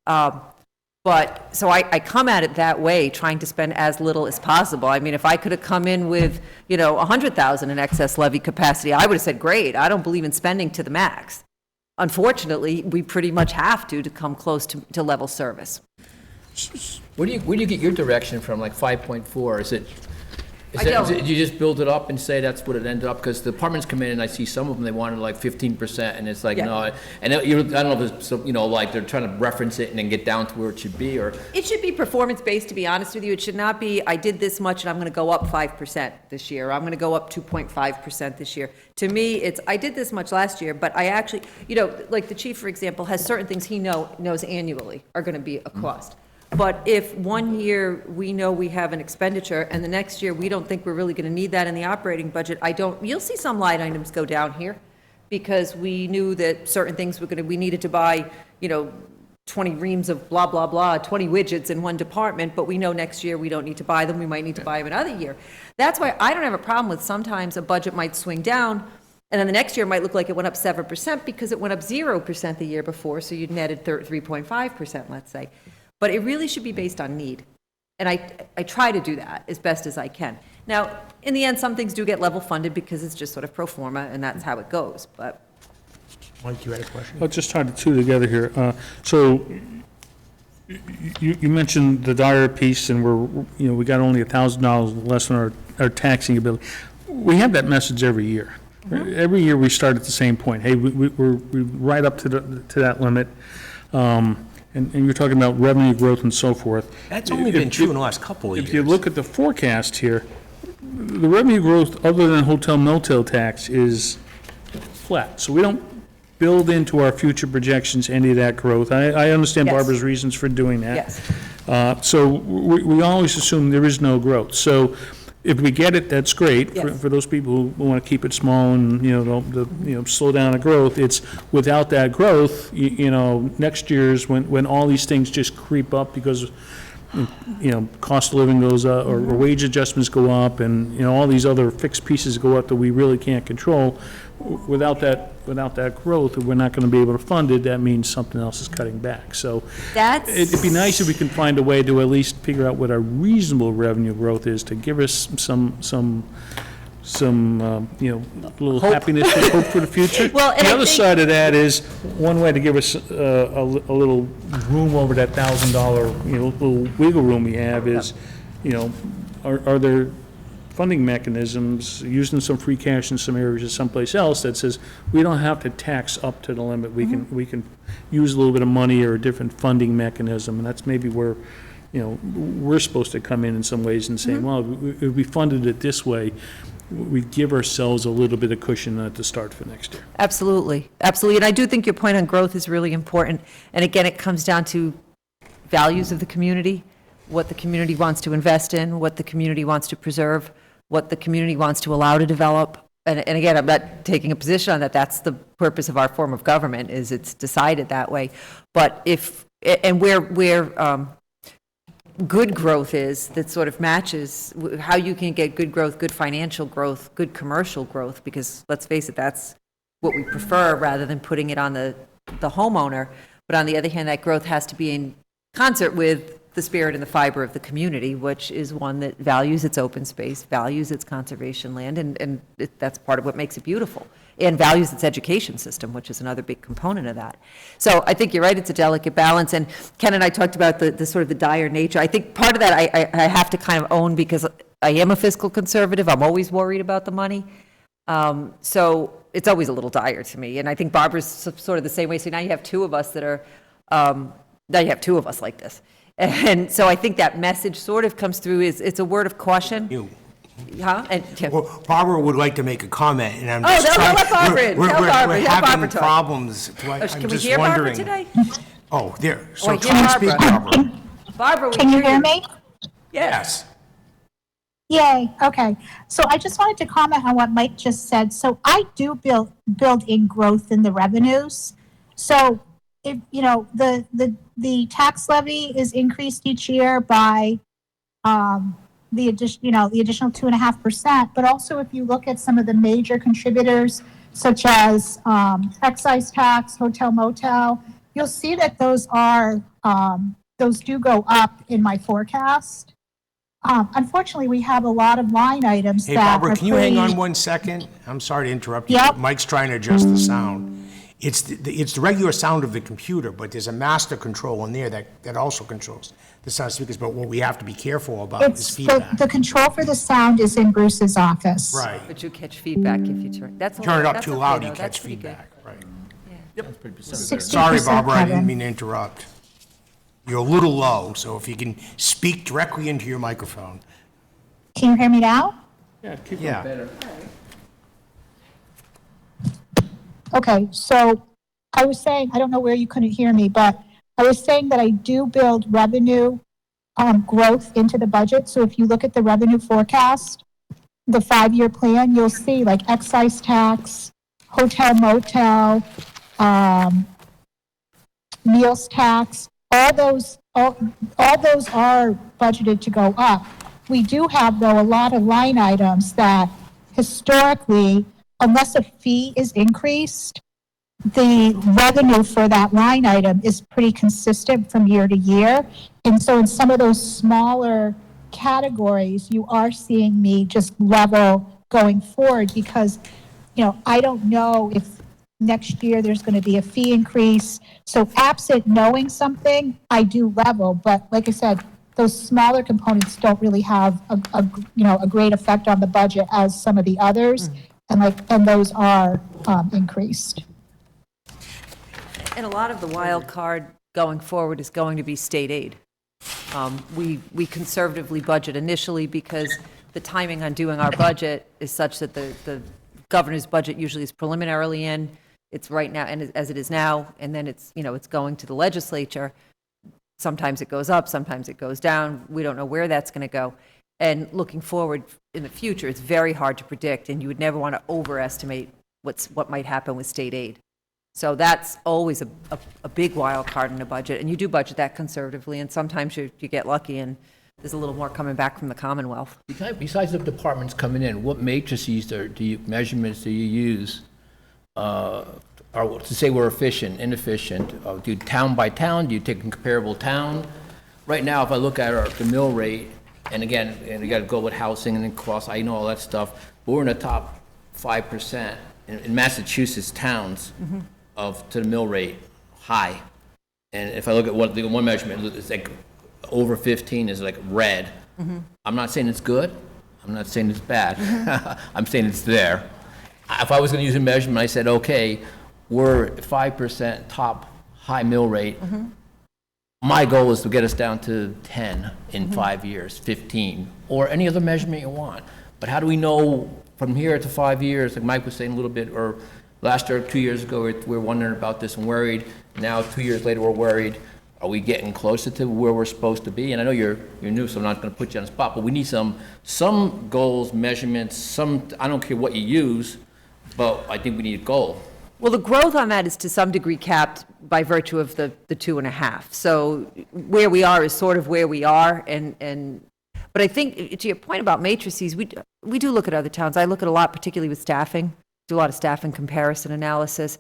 But, so I come at it that way, trying to spend as little as possible. I mean, if I could have come in with, 100,000 in excess levy capacity, I would have said, great, I don't believe in spending to the max. Unfortunately, we pretty much have to come close to level service. Where do you get your direction from, like 5.4? Is it, I don't. you just build it up and say that's what it ended up? Because the departments come in and I see some of them, they wanted like 15%, and it's like, Yeah. no. And I don't know if it's, like they're trying to reference it and then get down to where it should be, or. It should be performance-based, to be honest with you. It should not be, I did this much and I'm going to go up 5% this year, or I'm going to go up 2.5% this year. To me, it's, I did this much last year, but I actually, like the chief, for example, has certain things he knows annually are going to be a cost. But if one year we know we have an expenditure and the next year we don't think we're really going to need that in the operating budget, you'll see some line items go down here because we knew that certain things we needed to buy, 20 reams of blah, blah, blah, 20 widgets in one department, but we know next year we don't need to buy them, we might need to buy them another year. That's why I don't have a problem with sometimes a budget might swing down, and then the next year might look like it went up 7% because it went up 0% the year before, so you'd netted 3.5%, let's say. But it really should be based on need. And I try to do that as best as I can. Now, in the end, some things do get level funded because it's just sort of pro forma, and that's how it goes, but. Mike, you had a question? Let's just tie the two together here. So you mentioned the Dyer piece, and we got only $1,000 less on our taxing ability. We have that message every year. Mm-hmm. Every year we start at the same point. Hey, we're right up to that limit. And you're talking about revenue growth and so forth. That's only been true in the last couple of years. If you look at the forecast here, the revenue growth, other than hotel motel tax, is flat. So we don't build into our future projections any of that growth. I understand Yes. Barbara's reasons for doing that. Yes. So we always assume there is no growth. So if we get it, that's great. Yes. For those people who want to keep it small and, slow down the growth, it's without that growth, next year's when all these things just creep up because cost of living goes up, or wage adjustments go up, and, all these other fixed pieces go up that we really can't control. Without that growth, if we're not gonna be able to fund it, that means something else is cutting back. So it'd be nice if we can find a way to at least figure out what our reasonable revenue growth is, to give us some little happiness and hope for the future. Well, and The I other think- side of that is, one way to give us a little room over that $1,000, little wiggle room we have is, are there funding mechanisms, using some free cash in some areas or someplace else, that says we don't have to tax up to the limit. We can use a little bit of money or a different funding mechanism, and that's maybe where, we're supposed to come in some ways and say, well, if we funded it this way, we give ourselves a little bit of cushion at the start for next year. Absolutely, absolutely. And I do think your point on growth is really important. And again, it comes down to values of the community, what the community wants to invest in, what the community wants to preserve, what the community wants to allow to develop. And again, I'm not taking a position on that. That's the purpose of our form of government, is it's decided that way. But where good growth is, that sort of matches how you can get good growth, good financial growth, good commercial growth, because let's face it, that's what we prefer rather than putting it on the homeowner. But on the other hand, that growth has to be in concert with the spirit and the fiber of the community, which is one that values its open space, values its conservation land, and that's part of what makes it beautiful, and values its education system, which is another big component of that. So I think you're right, it's a delicate balance, and Ken and I talked about the sort of the dire nature. I think part of that I have to kind of own, because I am a fiscal conservative. I'm always worried about the money. So it's always a little dire to me, and I think Barbara's sort of the same way. So now you have two of us that are, now you have two of us like this. And so I think that message sort of comes through, it's a word of caution. You. Huh? And, Well, Barbara would like to make a comment, and I'm Oh, just no, trying. let Barbara in. Tell Barbara. We're Have having Barbara talk. problems. I'm can we just hear Barbara wondering. today? Oh, there. I So hear try and speak, Barbara. Barbara. Barbara, we Can you hear me? Yes. Yay, okay. So I just wanted to comment on what Mike just said. So I do build in growth in the revenues. So if, the tax levy is increased each year by the additional 2.5%. But also, if you look at some of the major contributors, such as excise tax, hotel motel, you'll see that those do go up in my forecast. Unfortunately, we have a lot of line items Hey, that Barbara, are can you hang on pretty- 1 second? I'm sorry to interrupt you. Yep. but Mike's trying to adjust the sound. It's the regular sound of the computer, but there's a master control in there that also controls the sound speakers. But what we have to be careful about is It's feedback. the control for the sound is in Bruce's office. Right. But you catch feedback if you turn, that's a Turn it little- up that's too okay, loud, though. you That's catch pretty good. feedback. Right. 60%, Sorry, Barbara, I didn't Kevin. mean to interrupt. You're a little low, so if you can speak directly into your microphone. Can you hear me now? Yeah. Okay, so I was saying, I don't know where you couldn't hear me, but I was saying that I do build revenue growth into the budget. So if you look at the revenue forecast, the 5-year plan, you'll see like excise tax, hotel motel, meals tax, all those are budgeted to go up. We do have, though, a lot of line items that historically, unless a fee is increased, the revenue for that line item is pretty consistent from year to year. And so in some of those smaller categories, you are seeing me just level going forward because, I don't know if next year there's going to be a fee increase. So absent knowing something, I do level. But like I said, those smaller components don't really have a great effect on the budget as some of the others. And those are increased. And a lot of the wild card going forward is going to be state aid. We conservatively budget initially because the timing on doing our budget is such that the governor's budget usually is preliminarily in. It's right now, and as it is now, and then it's going to the legislature. Sometimes it goes up, sometimes it goes down. We don't know where that's going to go. And looking forward in the future, it's very hard to predict, and you would never want to overestimate what might happen with state aid. So that's always a big wild card in a budget, and you do budget that conservatively, and sometimes you get lucky and there's a little more coming back from the Commonwealth. Besides the departments coming in, what matrices measurements do you use to say we're efficient, inefficient? Do you town by town? Do you take a comparable town? Right now, if I look at the mill rate, and again, you got to go with housing and then costs, I know all that stuff, but we're in the top 5% in Massachusetts towns to the mill rate, high. And if I look at the one measurement, it's like over 15 is like red. I'm not saying it's good. I'm not saying it's bad. I'm saying it's there. If I was going to use a measurement, I said, okay, we're 5% top high mill rate. My goal is to get us down to 10 in 5 years, 15, or any other measurement you want. But how do we know from here to 5 years, like Mike was saying a little bit, or last year, 2 years ago, we were wondering about this and worried. Now, 2 years later, we're worried. Are we getting closer to where we're supposed to be? And I know you're new, so I'm not going to put you on the spot, but we need some goals, measurements, I don't care what you use, but I think we need a goal. Well, the growth on that is to some degree capped by virtue of the 2.5. So where we are is sort of where we are, but I think, to your point about matrices, we do look at other towns. I look at a lot, particularly with staffing, do a lot of staffing comparison analysis.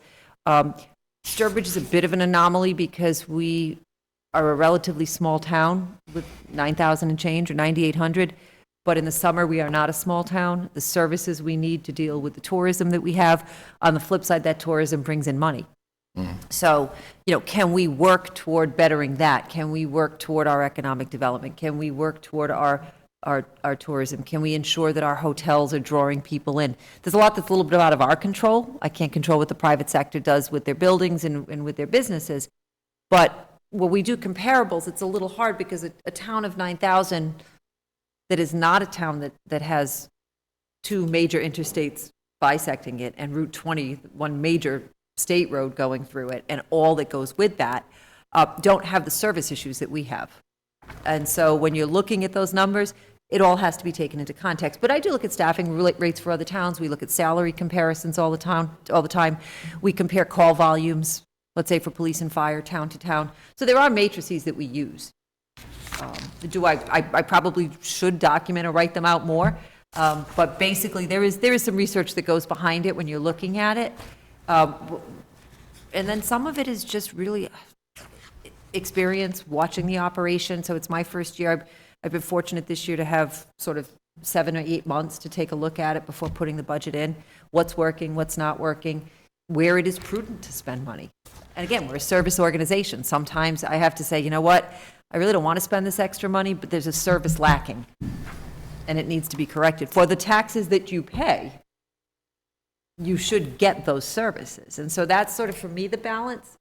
Sturbridge is a bit of an anomaly because we are a relatively small town with 9,000 and change, or 9,800, but in the summer, we are not a small town. The services we need to deal with the tourism that we have, on the flip side, that tourism brings in money. So, can we work toward bettering that? Can we work toward our economic development? Can we work toward our tourism? Can we ensure that our hotels are drawing people in? There's a lot that's a little bit out of our control. I can't control what the private sector does with their buildings and with their businesses. But when we do comparables, it's a little hard because a town of 9,000 that is not a town that has two major interstates bisecting it and Route 20, one major state road going through it, and all that goes with that, don't have the service issues that we have. And so when you're looking at those numbers, it all has to be taken into context. But I do look at staffing rates for other towns. We look at salary comparisons all the time. We compare call volumes, let's say for police and fire, town to town. So there are matrices that we use. I probably should document or write them out more. But basically, there is some research that goes behind it when you're looking at it. And then some of it is just really experience watching the operation. So it's my first year. I've been fortunate this year to have sort of 7 or 8 months to take a look at it before putting the budget in. What's working, what's not working, where it is prudent to spend money. And again, we're a service organization. Sometimes I have to say, you know what, I really don't want to spend this extra money, but there's a service lacking, and it needs to be corrected. For the taxes that you pay, you should get those services. And so that's sort of, for me, the balance.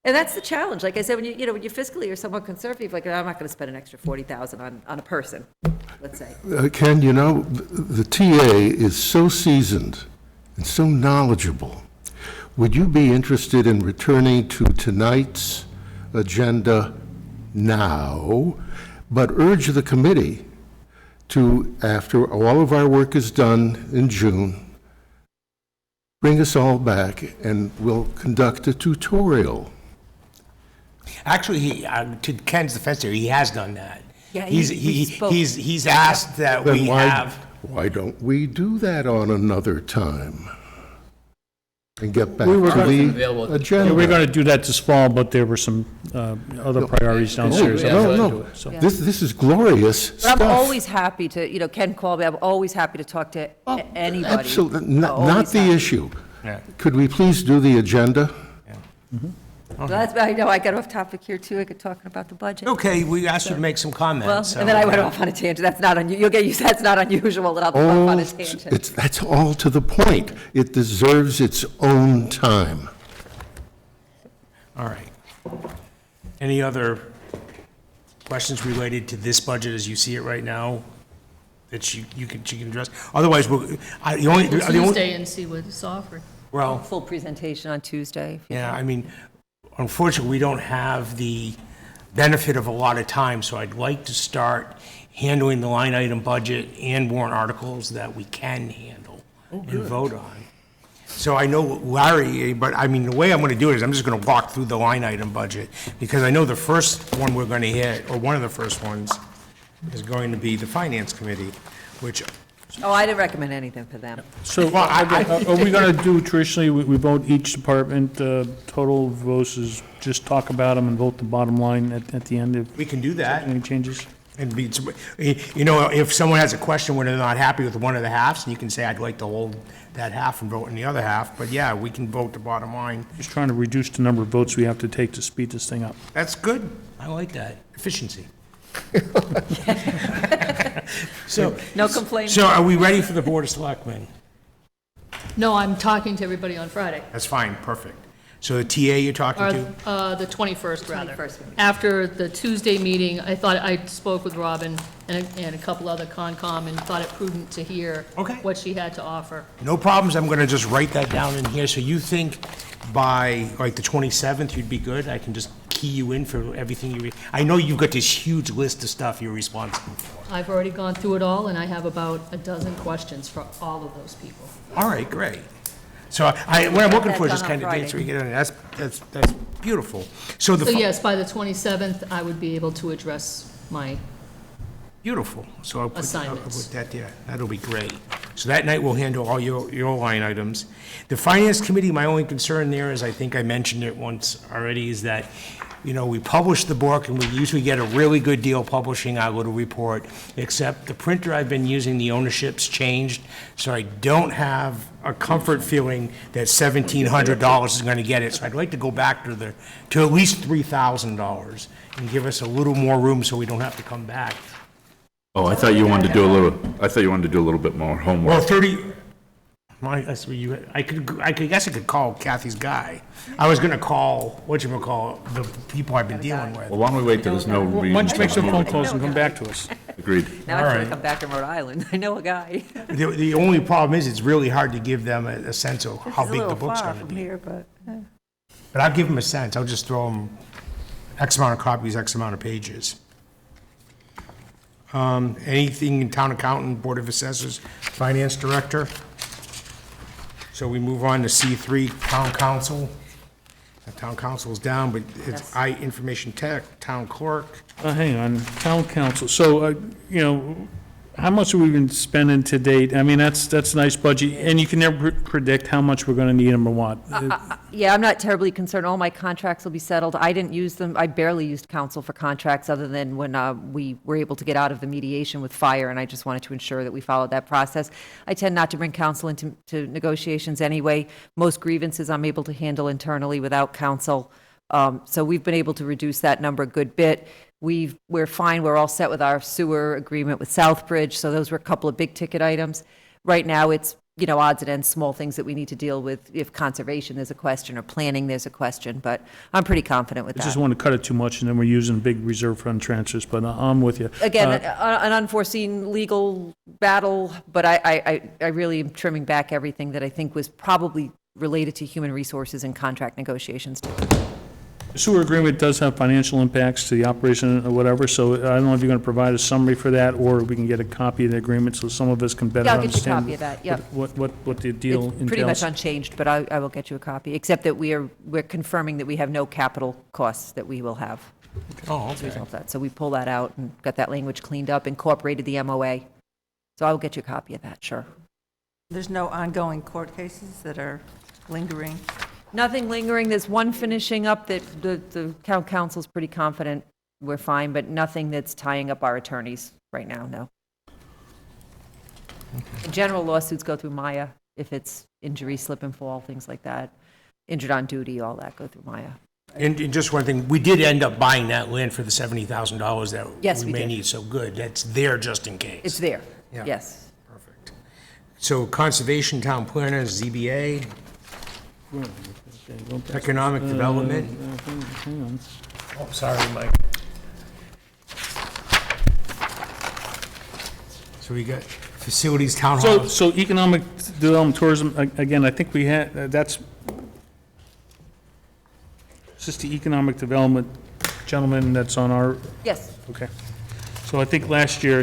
And that's the challenge. Like I said, when you when you fiscally are somewhat conservative, like, I'm not going to spend an extra $40,000 on a person, let's say. Ken, the TA is so seasoned and so knowledgeable. Would you be interested in returning to tonight's agenda now, but urge the committee to, after all of our work is done in June, bring us all back and we'll conduct a tutorial? Actually, to Ken's defense here, he has done that. Yeah, He's asked that we have. Why don't we do that on another time? And get back We were to gonna- the Available- Yeah, agenda. we're going to do that this fall, but there were some other priorities downstairs. yeah, No, so- no, So- this is glorious But stuff. I'm always happy to, Ken called me, I'm always happy to talk to anybody. Absolutely, not Always the happy. issue. Yeah. Could we please do the agenda? Well, that's, I know, I got off topic here too, I could talk about the budget. Okay, we asked you to make some Well, comments. and then I went off on a tangent, that's not, you'll get used, that's not unusual that I'll go off on a tangent. That's all to the point. It deserves its own time. All right. Any other questions related to this budget as you see it right now that you can address? Otherwise, the only, Tuesday and see what it's offering. well, Full presentation on Tuesday. if you yeah, want. I mean, unfortunately, we don't have the benefit of a lot of time, so I'd like to start handling the line item budget and warrant articles that we can handle and vote on. So I know Larry, but I mean, the way I'm going to do it is I'm just going to walk through the line item budget, because I know the first one we're going to hit, or one of the first ones, is going to be the Finance Committee, which, Oh, I didn't recommend anything for them. So Well, are we going to do traditionally, we vote each department, total versus just talk about them and vote the bottom line at the end if we can do that. any changes? And be, you know, if someone has a question where they're not happy with one of the halves, you can say, I'd like to hold that half and vote in the other half, but yeah, we can vote the bottom line. Just trying to reduce the number of votes we have to take to speed this thing up. That's good. I like that. Efficiency. So, No complaining. so are we ready for the Board of Selectmen? No, I'm talking to everybody on Friday, That's fine, perfect. So the TA you're talking or to? the 21st, rather. 21st meeting. After the Tuesday meeting, I thought, I spoke with Robin and a couple other Concom and thought it prudent to hear Okay. what she had to offer. No problems, I'm gonna just write that down in here, so you think by, like, the 27th, you'd be good? I can just key you in for everything you, I know you've got this huge list of stuff you're responsible for. I've already gone through it all, and I have about a dozen questions for all of those people. All right, great. So what I'm looking for is just That done on kind of dates Friday. where you get in, that's beautiful. So the. So yes, by the 27th, I would be able to address my, Beautiful. So I'll put Assignments. that there. That'll be great. So that night we'll handle all your line items. The Finance Committee, my only concern there is, I think I mentioned it once already, is that, you know, we publish the book and we usually get a really good deal publishing our little report, except the printer I've been using, the ownership's changed, so I don't have a comfort feeling that $1,700 is going to get it. So I'd like to go back to at least $3,000 and give us a little more room so we don't have to come back. Oh, I thought you wanted to do a little bit more Well, homework. 30, that's what you, I guess I could call Kathy's guy. I was gonna call, whatchamacallit, the people I've been dealing with. Well, why don't we wait till there's no reason? Why don't you make some phone calls and come back to us? Agreed. Now I All have right. to come back to Rhode Island. I know a guy. The only problem is, it's really hard to give them a sense of how big the book's gonna be. but. But I'll give them a sense, I'll just throw them X amount of copies, X amount of pages. Anything in Town Accountant, Board of Assessors, Finance Director? So we move on to C3, Town Council. The Town Council's down, but it's Yes. Information Tech, Town Clerk. Hang on, town council, so, you know, how much have we been spending to date? I mean, that's a nice budget, and you can never predict how much we're gonna need them or what. Yeah, I'm not terribly concerned. All my contracts will be settled. I didn't use them, I barely used counsel for contracts other than when we were able to get out of the mediation with fire, and I just wanted to ensure that we followed that process. I tend not to bring counsel into negotiations anyway. Most grievances I'm able to handle internally without counsel. So we've been able to reduce that number a good bit. We're fine, we're all set with our sewer agreement with Southbridge, so those were a couple of big-ticket items. Right now, it's, you know, odds and ends, small things that we need to deal with. If conservation, there's a question, or planning, there's a question, but I'm pretty confident with I just that. want to cut it too much, and then we're using big reserve fund transfers, but I'm with you. Again, an unforeseen legal battle, but I really am trimming back everything that I think was probably related to human resources and contract negotiations too. The sewer agreement does have financial impacts to the operation or whatever, so I don't know if you're going to provide a summary for that, or we can get a copy of the agreement so some of us can better Yeah, I'll get you a understand copy of that, yep. what the deal It's pretty much entails. unchanged, but I will get you a copy, except that we're confirming that we have no capital costs that we will have Oh, as a okay. result of that. So we pull that out and got that language cleaned up, incorporated the MOA. So I will get you a copy of that, sure. There's no ongoing court cases that are lingering? Nothing lingering. There's one finishing up that the town council's pretty confident we're fine, but nothing that's tying up our attorneys right now, no. General lawsuits go through Maya, if it's injury, slip and fall, things like that. Injured on duty, all that go through Maya. And just one thing, we did end up buying that land for the $70,000 that Yes, we we may did. need, so good, that's there just in case. It's there, Yeah. yes. Perfect. So Conservation Town Planner, ZBA, Economic Development. Hang on. Oh, sorry, Mike. So we got Facilities, Town Hall. So economic development, tourism, again, I think we had, that's, is this the economic development gentleman that's on our, Yes, okay. So I think last year,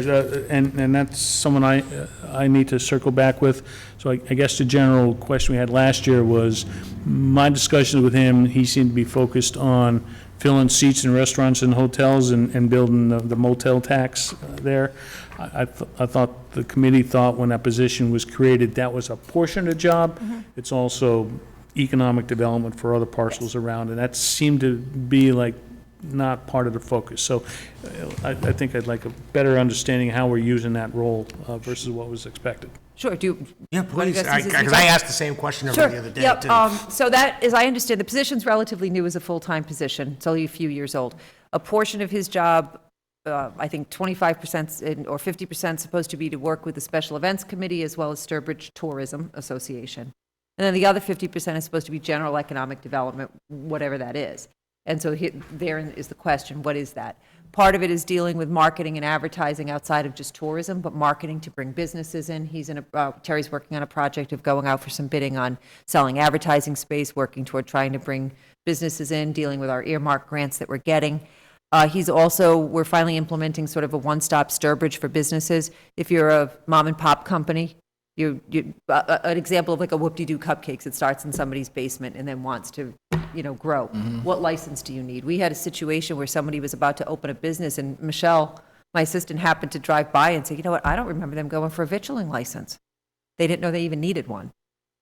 and that's someone I need to circle back with. So I guess the general question we had last year was, my discussions with him, he seemed to be focused on filling seats in restaurants and hotels and building the motel tax there. I thought, the committee thought when that position was created, that was a portion of the job. It's also economic development for other parcels around, and that seemed to be like not part of the focus. So I think I'd like a better understanding of how we're using that role versus what was expected. Sure, do you? Yeah, please, wanna address these as we because go? I asked the same question over the other day, Yep, too. so that, as I understand, the position's relatively new as a full-time position. It's only a few years old. A portion of his job, I think 25% or 50% supposed to be to work with the Special Events Committee as well as Sturbridge Tourism Association. And then the other 50% is supposed to be general economic development, whatever that is. And so therein is the question, what is that? Part of it is dealing with marketing and advertising outside of just tourism, but marketing to bring businesses in. Terry's working on a project of going out for some bidding on selling advertising space, working toward trying to bring businesses in, dealing with our earmark grants that we're getting. We're finally implementing sort of a one-stop Sturbridge for businesses. If you're a mom-and-pop company, an example of like a whoop-de-doo cupcakes, it starts in somebody's basement and then wants to, grow. What license do you need? We had a situation where somebody was about to open a business, and Michelle, my assistant, happened to drive by and say, you know what, I don't remember them going for a vitrilling license. They didn't know they even needed one.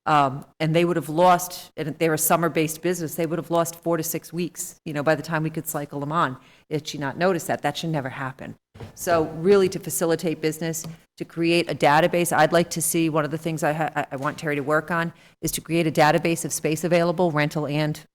And they would have lost, and they're a summer-based business, they would have lost 4 to 6 weeks, by the time we could cycle them on. Did she not notice that? That should never happen. So really, to facilitate business, to create a database, I'd like to see, one of the things I want Terry to work on is to create a database of space available, rental and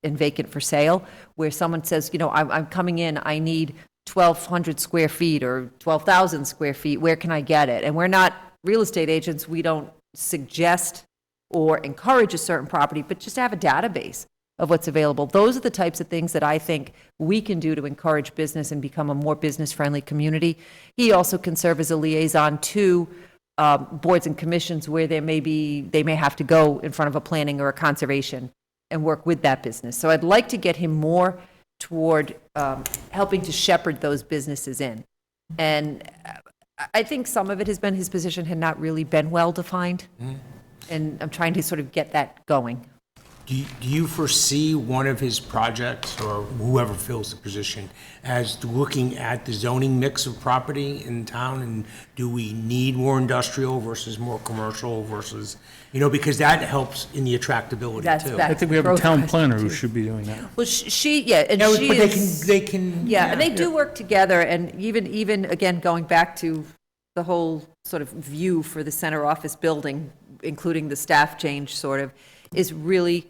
vacant for sale, where someone says, I'm coming in, I need 1,200 square feet or 12,000 square feet, where can I get it? And we're not real estate agents, we don't suggest or encourage a certain property, but just have a database of what's available. Those are the types of things that I think we can do to encourage business and become a more business-friendly community. He also can serve as a liaison to boards and commissions where they may have to go in front of a planning or a conservation and work with that business. So I'd like to get him more toward helping to shepherd those businesses in. And I think some of it has been his position had not really been well-defined, and I'm trying to sort of get that going. Do you foresee one of his projects, or whoever fills the position, as looking at the zoning mix of property in town, and do we need more industrial versus more commercial versus, because that helps in the attractability too. I think we have a town planner who should be doing that. Well, she is. But they can. Yeah, and they do work together, and even, again, going back to the whole sort of view for the center office building, including the staff change sort of, is really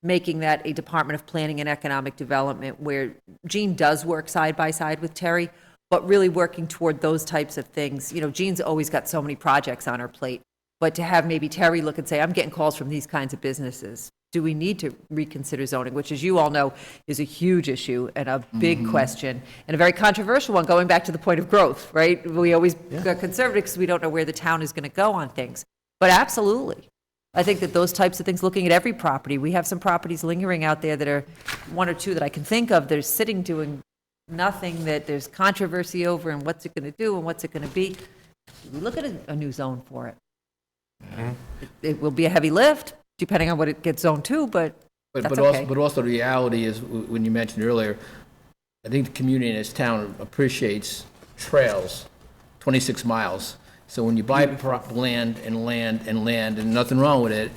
making that a Department of Planning and Economic Development where Jean does work side by side with Terry, but really working toward those types of things. Jean's always got so many projects on her plate, but to have maybe Terry look and say, I'm getting calls from these kinds of businesses. Do we need to reconsider zoning, which, as you all know, is a huge issue and a big question and a very controversial one, going back to the point of growth, right? We always got conservative because we don't know where the town is going to go on things. But absolutely. I think that those types of things, looking at every property, we have some properties lingering out there that are one or two that I can think of, they're sitting doing nothing, that there's controversy over, and what's it going to do and what's it going to be. We look at a new zone for it. It will be a heavy lift, depending on what it gets zoned to, but that's okay. But also the reality is, when you mentioned earlier, I think the community in this town appreciates trails, 26 miles. So when you buy land and nothing wrong with it,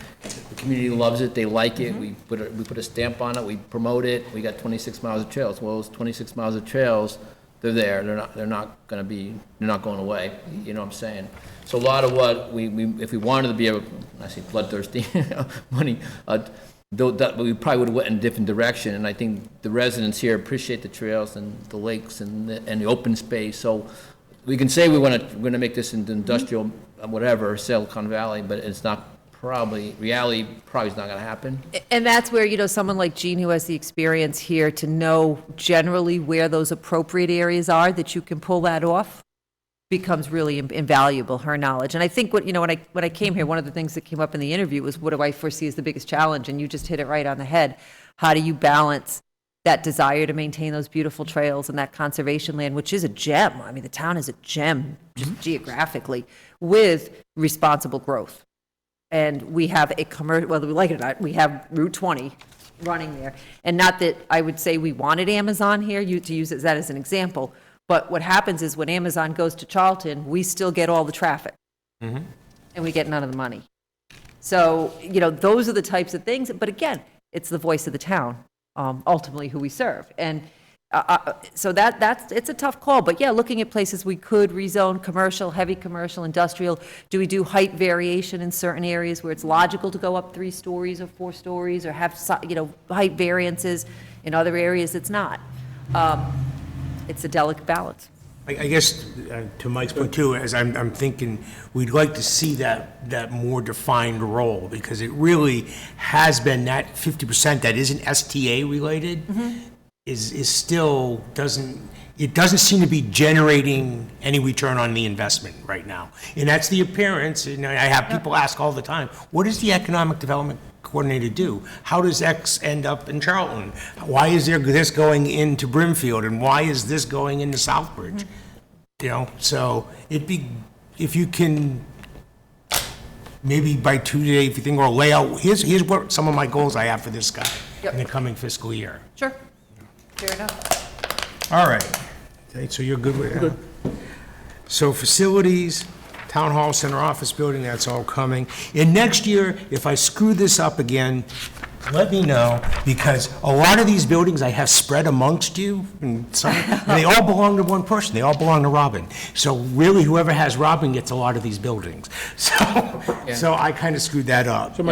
the community loves it, they like it, we put a stamp on it, we promote it, we got 26 miles of trails. Well, those 26 miles of trails, they're there, they're not going away, you know what I'm saying? So a lot of what if we wanted to be I say bloodthirsty money, we probably would have went in a different direction, and I think the residents here appreciate the trails and the lakes and the open space. So we can say we're going to make this into industrial, whatever, Silicon Valley, but it's not reality probably is not going to happen. And that's where, someone like Jean, who has the experience here, to know generally where those appropriate areas are that you can pull that off, becomes really invaluable, her knowledge. And I think when I came here, one of the things that came up in the interview was, what do I foresee as the biggest challenge? And you just hit it right on the head. How do you balance that desire to maintain those beautiful trails and that conservation land, which is a gem. I mean, the town is a gem, just geographically, with responsible growth. And we have a commercial, whether we like it or not, we have Route 20 running there. And not that I would say we wanted Amazon here, to use that as an example, but what happens is when Amazon goes to Charlton, we still get all the traffic. And we get none of the money. So, those are the types of things, but again, it's the voice of the town, ultimately who we serve. And so it's a tough call, but yeah, looking at places we could rezone commercial, heavy commercial, industrial. Do we do height variation in certain areas where it's logical to go up 3 stories or 4 stories, or have, height variances? In other areas, it's not. It's a delicate balance. I guess, to Mike's point too, as I'm thinking, we'd like to see that more defined role, because it really has been that 50% that isn't STA related is still doesn't seem to be generating any return on the investment right now. And that's the appearance, I have people ask all the time, what does the economic development coordinator do? How does X end up in Charlton? Why is there this going into Brimfield, and why is this going into Southbridge? So if you can, maybe by Tuesday, if you think, or lay out, here's what some of my goals I have for this guy in the coming fiscal year. Sure. Fair enough. All right. Okay, so you're good with that? So facilities, town hall, center office building, that's all coming. And next year, if I screw this up again, let me know, because a lot of these buildings I have spread amongst you, and they all belong to one person. They all belong to Robin. So really, whoever has Robin gets a lot of these buildings. So I kind of screwed that up. So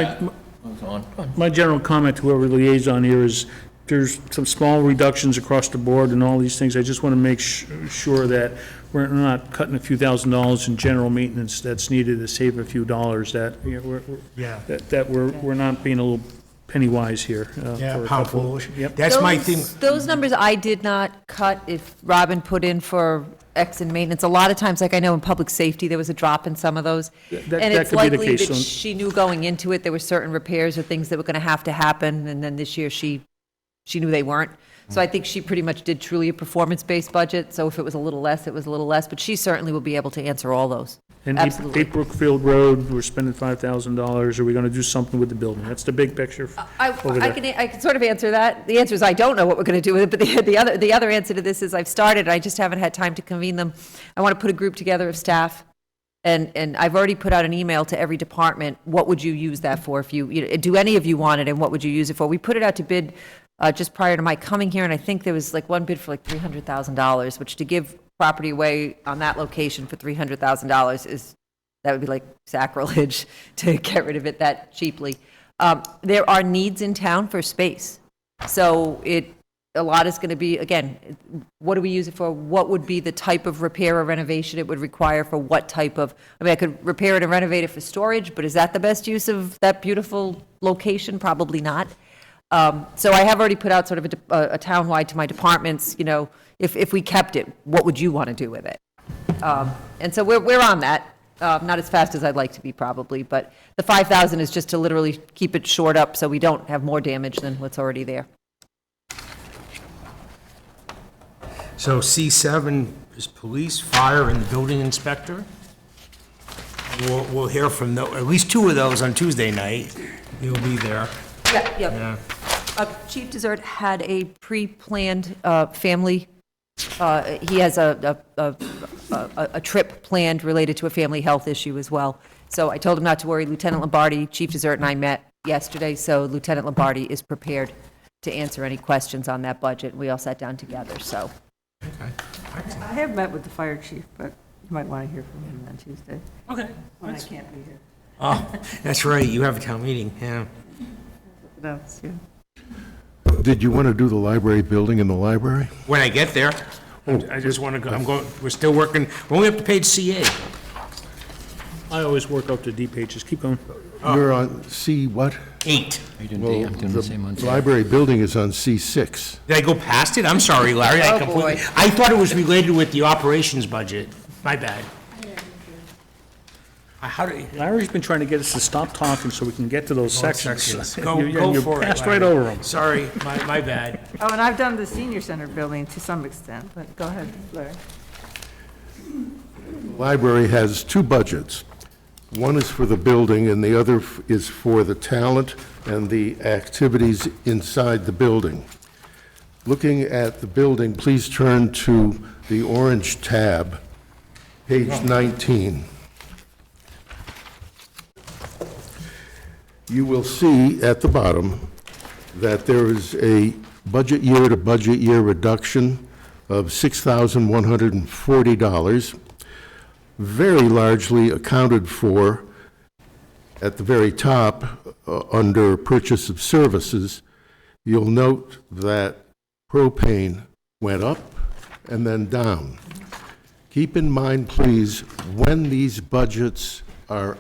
my general comment to whoever liaison here is, there's some small reductions across the board and all these things. I just want to make sure that we're not cutting a few $1,000s in general maintenance that's needed to save a few dollars, that, we're not being a little penny wise here. Yeah, for a pound couple- foolish. Yep. That's my thing. Those numbers I did not cut if Robin put in for X in maintenance. A lot of times, like I know in public safety, there was a drop in some of those. That And it's could be the likely case, that so- she knew going into it, there were certain repairs or things that were going to have to happen, and then this year she knew they weren't. So I think she pretty much did truly a performance-based budget, so if it was a little less, it was a little less, but she certainly will be able to answer all those. And Absolutely. 8 Brookfield Road, we're spending $5,000. Are we going to do something with the building? That's the big picture over I there. can sort of answer that. The answer is I don't know what we're going to do with it, but the other answer to this is I've started, I just haven't had time to convene them. I want to put a group together of staff, and I've already put out an email to every department, what would you use that for if do any of you want it, and what would you use it for? We put it out to bid just prior to my coming here, and I think there was like one bid for like $300,000, which to give property away on that location for $300,000 that would be like sacrilege to get rid of it that cheaply. There are needs in town for space. So a lot is going to be, again, what do we use it for? What would be the type of repair or renovation it would require for what type of, I could repair it and renovate it for storage, but is that the best use of that beautiful location? Probably not. So I have already put out sort of a townwide to my departments, if we kept it, what would you want to do with it? And so we're on that, not as fast as I'd like to be probably, but the 5,000 is just to literally keep it shored up so we don't have more damage than what's already there. So C7 is police, fire, and the building inspector. We'll hear from at least 2 of those on Tuesday night. You'll be there. Yeah. Chief Dessert had a pre-planned family, he has a trip planned related to a family health issue as well. So I told him not to worry. Lieutenant Lombardi, Chief Dessert, and I met yesterday, so Lieutenant Lombardi is prepared to answer any questions on that budget. We all sat down together, so. I have met with the fire chief, but you might want to hear from him on Tuesday, Okay. when I can't be here. Oh, that's right, you have a town meeting, yeah. That's, yeah. Did you want to do the library building in the library? When I get there, I just want to go, we're still working, we're only up to page CA. I always work up to D pages. Keep going. You're on C what? 8. I'm doing the same one. The library building is on C6. Did I go past it? I'm sorry, Larry. I Oh, completely. boy. I thought it was related with the operations budget. My bad. How do you? Larry's been trying to get us to stop talking so we can get to those sections. Go You for it. passed Larry. right over them. Sorry, my bad. Oh, and I've done the senior center building to some extent, but go ahead, Larry. Library has two budgets. One is for the building, and the other is for the talent and the activities inside the building. Looking at the building, please turn to the orange tab, page 19. You will see at the bottom that there is a budget year to budget year reduction of $6,140, very largely accounted for at the very top under purchase of services. You'll note that propane went up and then down. Keep in mind, please, when these budgets are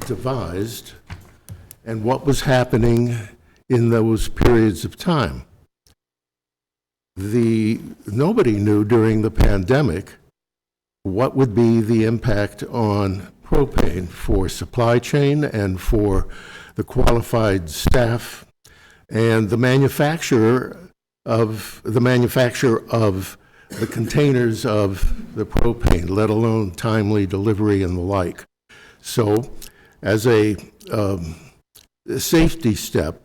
devised and what was happening in those periods of time. Nobody knew during the pandemic what would be the impact on propane for supply chain and for the qualified staff and the manufacturer of the containers of the propane, let alone timely delivery and the like. So, as a safety step,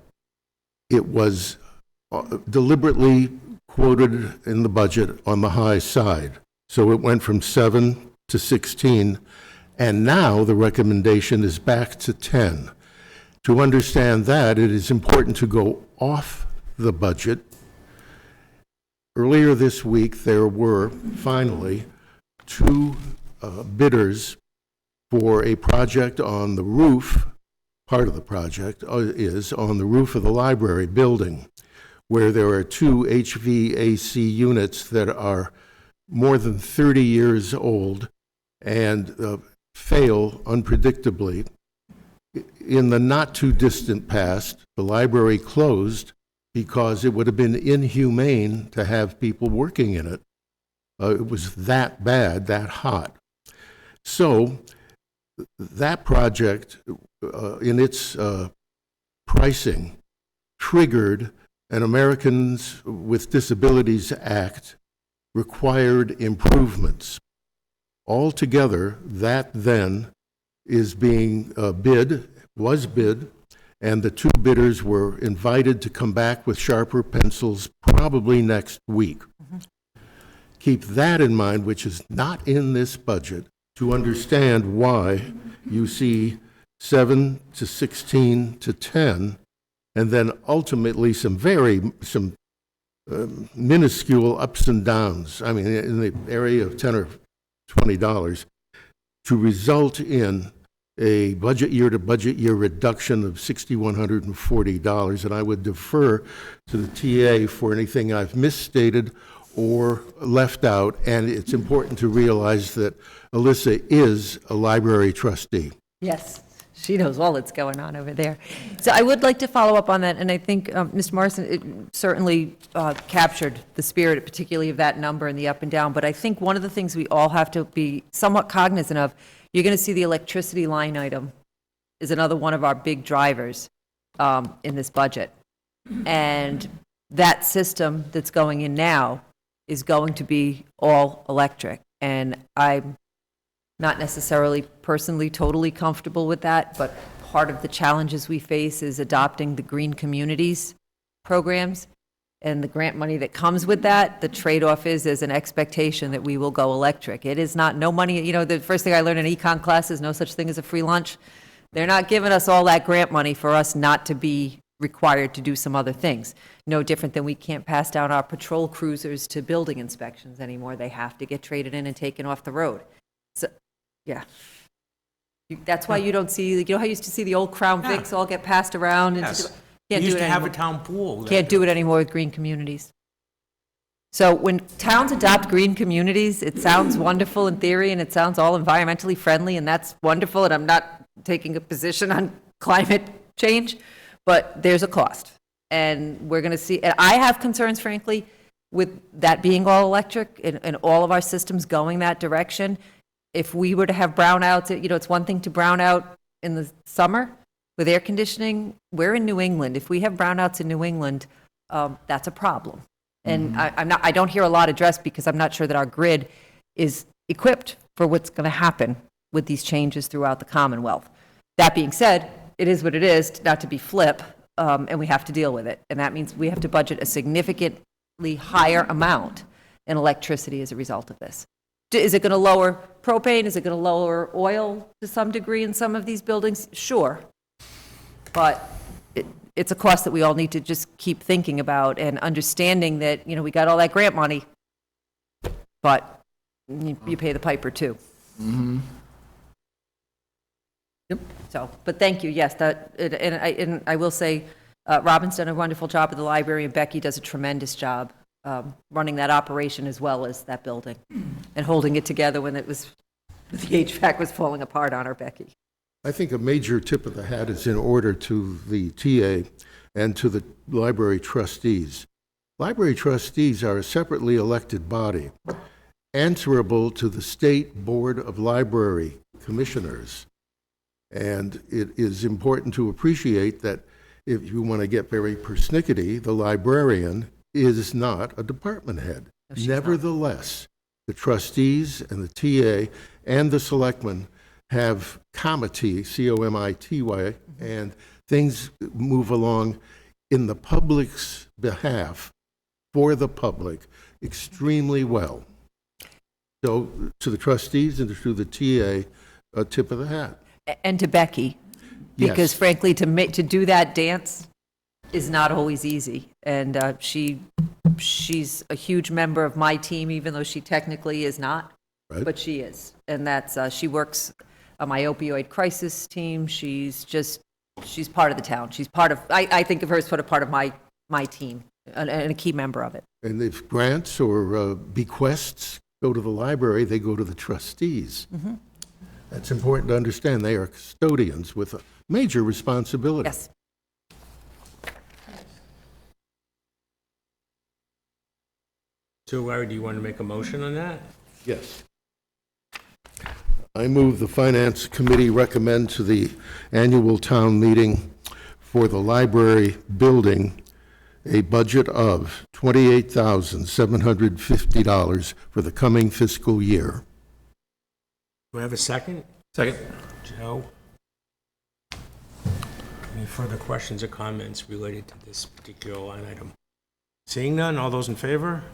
it was deliberately quoted in the budget on the high side. So it went from 7 to 16, and now the recommendation is back to 10. To understand that, it is important to go off the budget. Earlier this week, there were finally two bidders for a project on the roof. Part of the project is on the roof of the library building, where there are two HVAC units that are more than 30 years old and fail unpredictably. In the not-too-distant past, the library closed because it would have been inhumane to have people working in it. It was that bad, that hot. So that project, in its pricing, triggered an Americans with Disabilities Act required improvements. Altogether, that then is being was bid, and the two bidders were invited to come back with sharper pencils probably next week. Keep that in mind, which is not in this budget, to understand why you see 7 to 16 to 10, and then ultimately some minuscule ups and downs, I mean, in the area of $10 or $20, to result in a budget year to budget year reduction of $6,140. And I would defer to the TA for anything I've misstated or left out. And it's important to realize that Alyssa is a library trustee. Yes, she knows all that's going on over there. So I would like to follow up on that, and I think, Mr. Morrison, it certainly captured the spirit, particularly of that number and the up and down, but I think one of the things we all have to be somewhat cognizant of, you're going to see the electricity line item is another one of our big drivers in this budget. And that system that's going in now is going to be all electric, and I'm not necessarily personally totally comfortable with that, but part of the challenges we face is adopting the green communities programs and the grant money that comes with that. The trade-off is there's an expectation that we will go electric. It is not, no money, you know, the first thing I learned in econ class is no such thing as a free lunch. They're not giving us all that grant money for us not to be required to do some other things. No different than we can't pass down our patrol cruisers to building inspections anymore. They have to get traded in and taken off the road. So, yeah. That's why you don't see, you know how you used to see the old Crown Vics all get passed around? And Yes. can't We do used it to have a anymore. town pool. Can't do it anymore with green communities. So when towns adopt green communities, it sounds wonderful in theory, and it sounds all environmentally friendly, and that's wonderful, and I'm not taking a position on climate change, but there's a cost. And we're going to see, and I have concerns, frankly, with that being all electric and all of our systems going that direction. if we were to have brownouts, it's one thing to brown out in the summer with air conditioning. We're in New England. If we have brownouts in New England, that's a problem. And I don't hear a lot addressed because I'm not sure that our grid is equipped for what's going to happen with these changes throughout the Commonwealth. That being said, it is what it is, not to be flip, and we have to deal with it. And that means we have to budget a significantly higher amount in electricity as a result of this. Is it going to lower propane? Is it going to lower oil to some degree in some of these buildings? Sure. But it's a cost that we all need to just keep thinking about and understanding that, we got all that grant money, but you pay the piper too. Yep. So, but thank you, yes, and I will say, Robin's done a wonderful job at the library, and Becky does a tremendous job running that operation as well as that building, and holding it together when the HVAC was falling apart on her, Becky. I think a major tip of the hat is in order to the TA and to the library trustees. Library trustees are a separately elected body, answerable to the State Board of Library Commissioners. And it is important to appreciate that if you want to get very persnickety, the librarian is not a department head. Nevertheless, the trustees and the TA and the selectmen have comity, C-O-M-I-T-Y, and things move along in the public's behalf, for the public, extremely well. So to the trustees and to the TA, a tip of the hat. And to Becky, because Yes. frankly, to do that dance is not always easy. And she's a huge member of my team, even though she technically is not, Right. but she is. And that's, she works on my opioid crisis team. She's part of the town. She's part of, I think of her as sort of part of my team and a key member of it. And if grants or bequests go to the library, they go to the trustees. That's important to understand. They are custodians with a major responsibility. Yes. So Larry, do you want to make a motion on that? Yes. I move the Finance Committee recommend to the annual town meeting for the library building a budget of $28,750 for the coming fiscal year. Do I have a second? Second. Joe? Any further questions or comments related to this particular line item? Seeing none, all those in favor?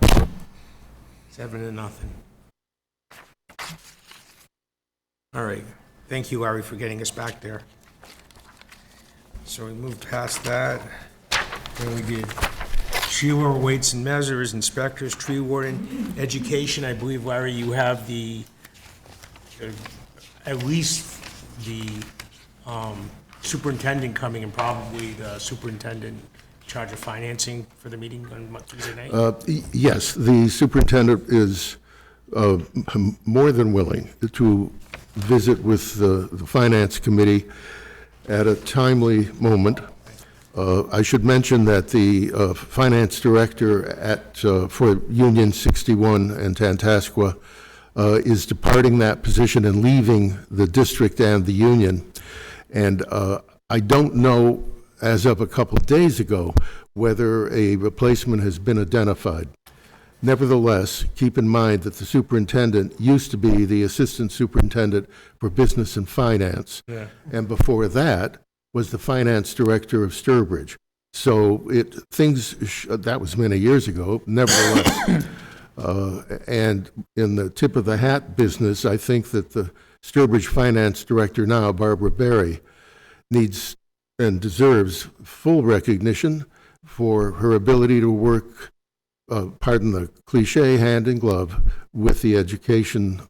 7-0. All right, thank you, Larry, for getting us back there. So we moved past that. Then we did Sheila, Weights and Measures, Inspectors, Tree Warden, Education. I believe, Larry, you have at least the superintendent coming and probably the superintendent in charge of financing for the meeting on Tuesday night? Yes, the superintendent is more than willing to visit with the Finance Committee at a timely moment. I should mention that the Finance Director for Union 61 and Tantascwa is departing that position and leaving the district and the union. And I don't know, as of a couple of days ago, whether a replacement has been identified. Nevertheless, keep in mind that the superintendent used to be the Assistant Superintendent for Business and Finance. Yeah. And before that was the Finance Director of Sturbridge. So that was many years ago, nevertheless. And in the tip of the hat business, I think that the Sturbridge Finance Director now, Barbara Berry, needs and deserves full recognition for her ability to work, pardon the cliche, hand in glove with the education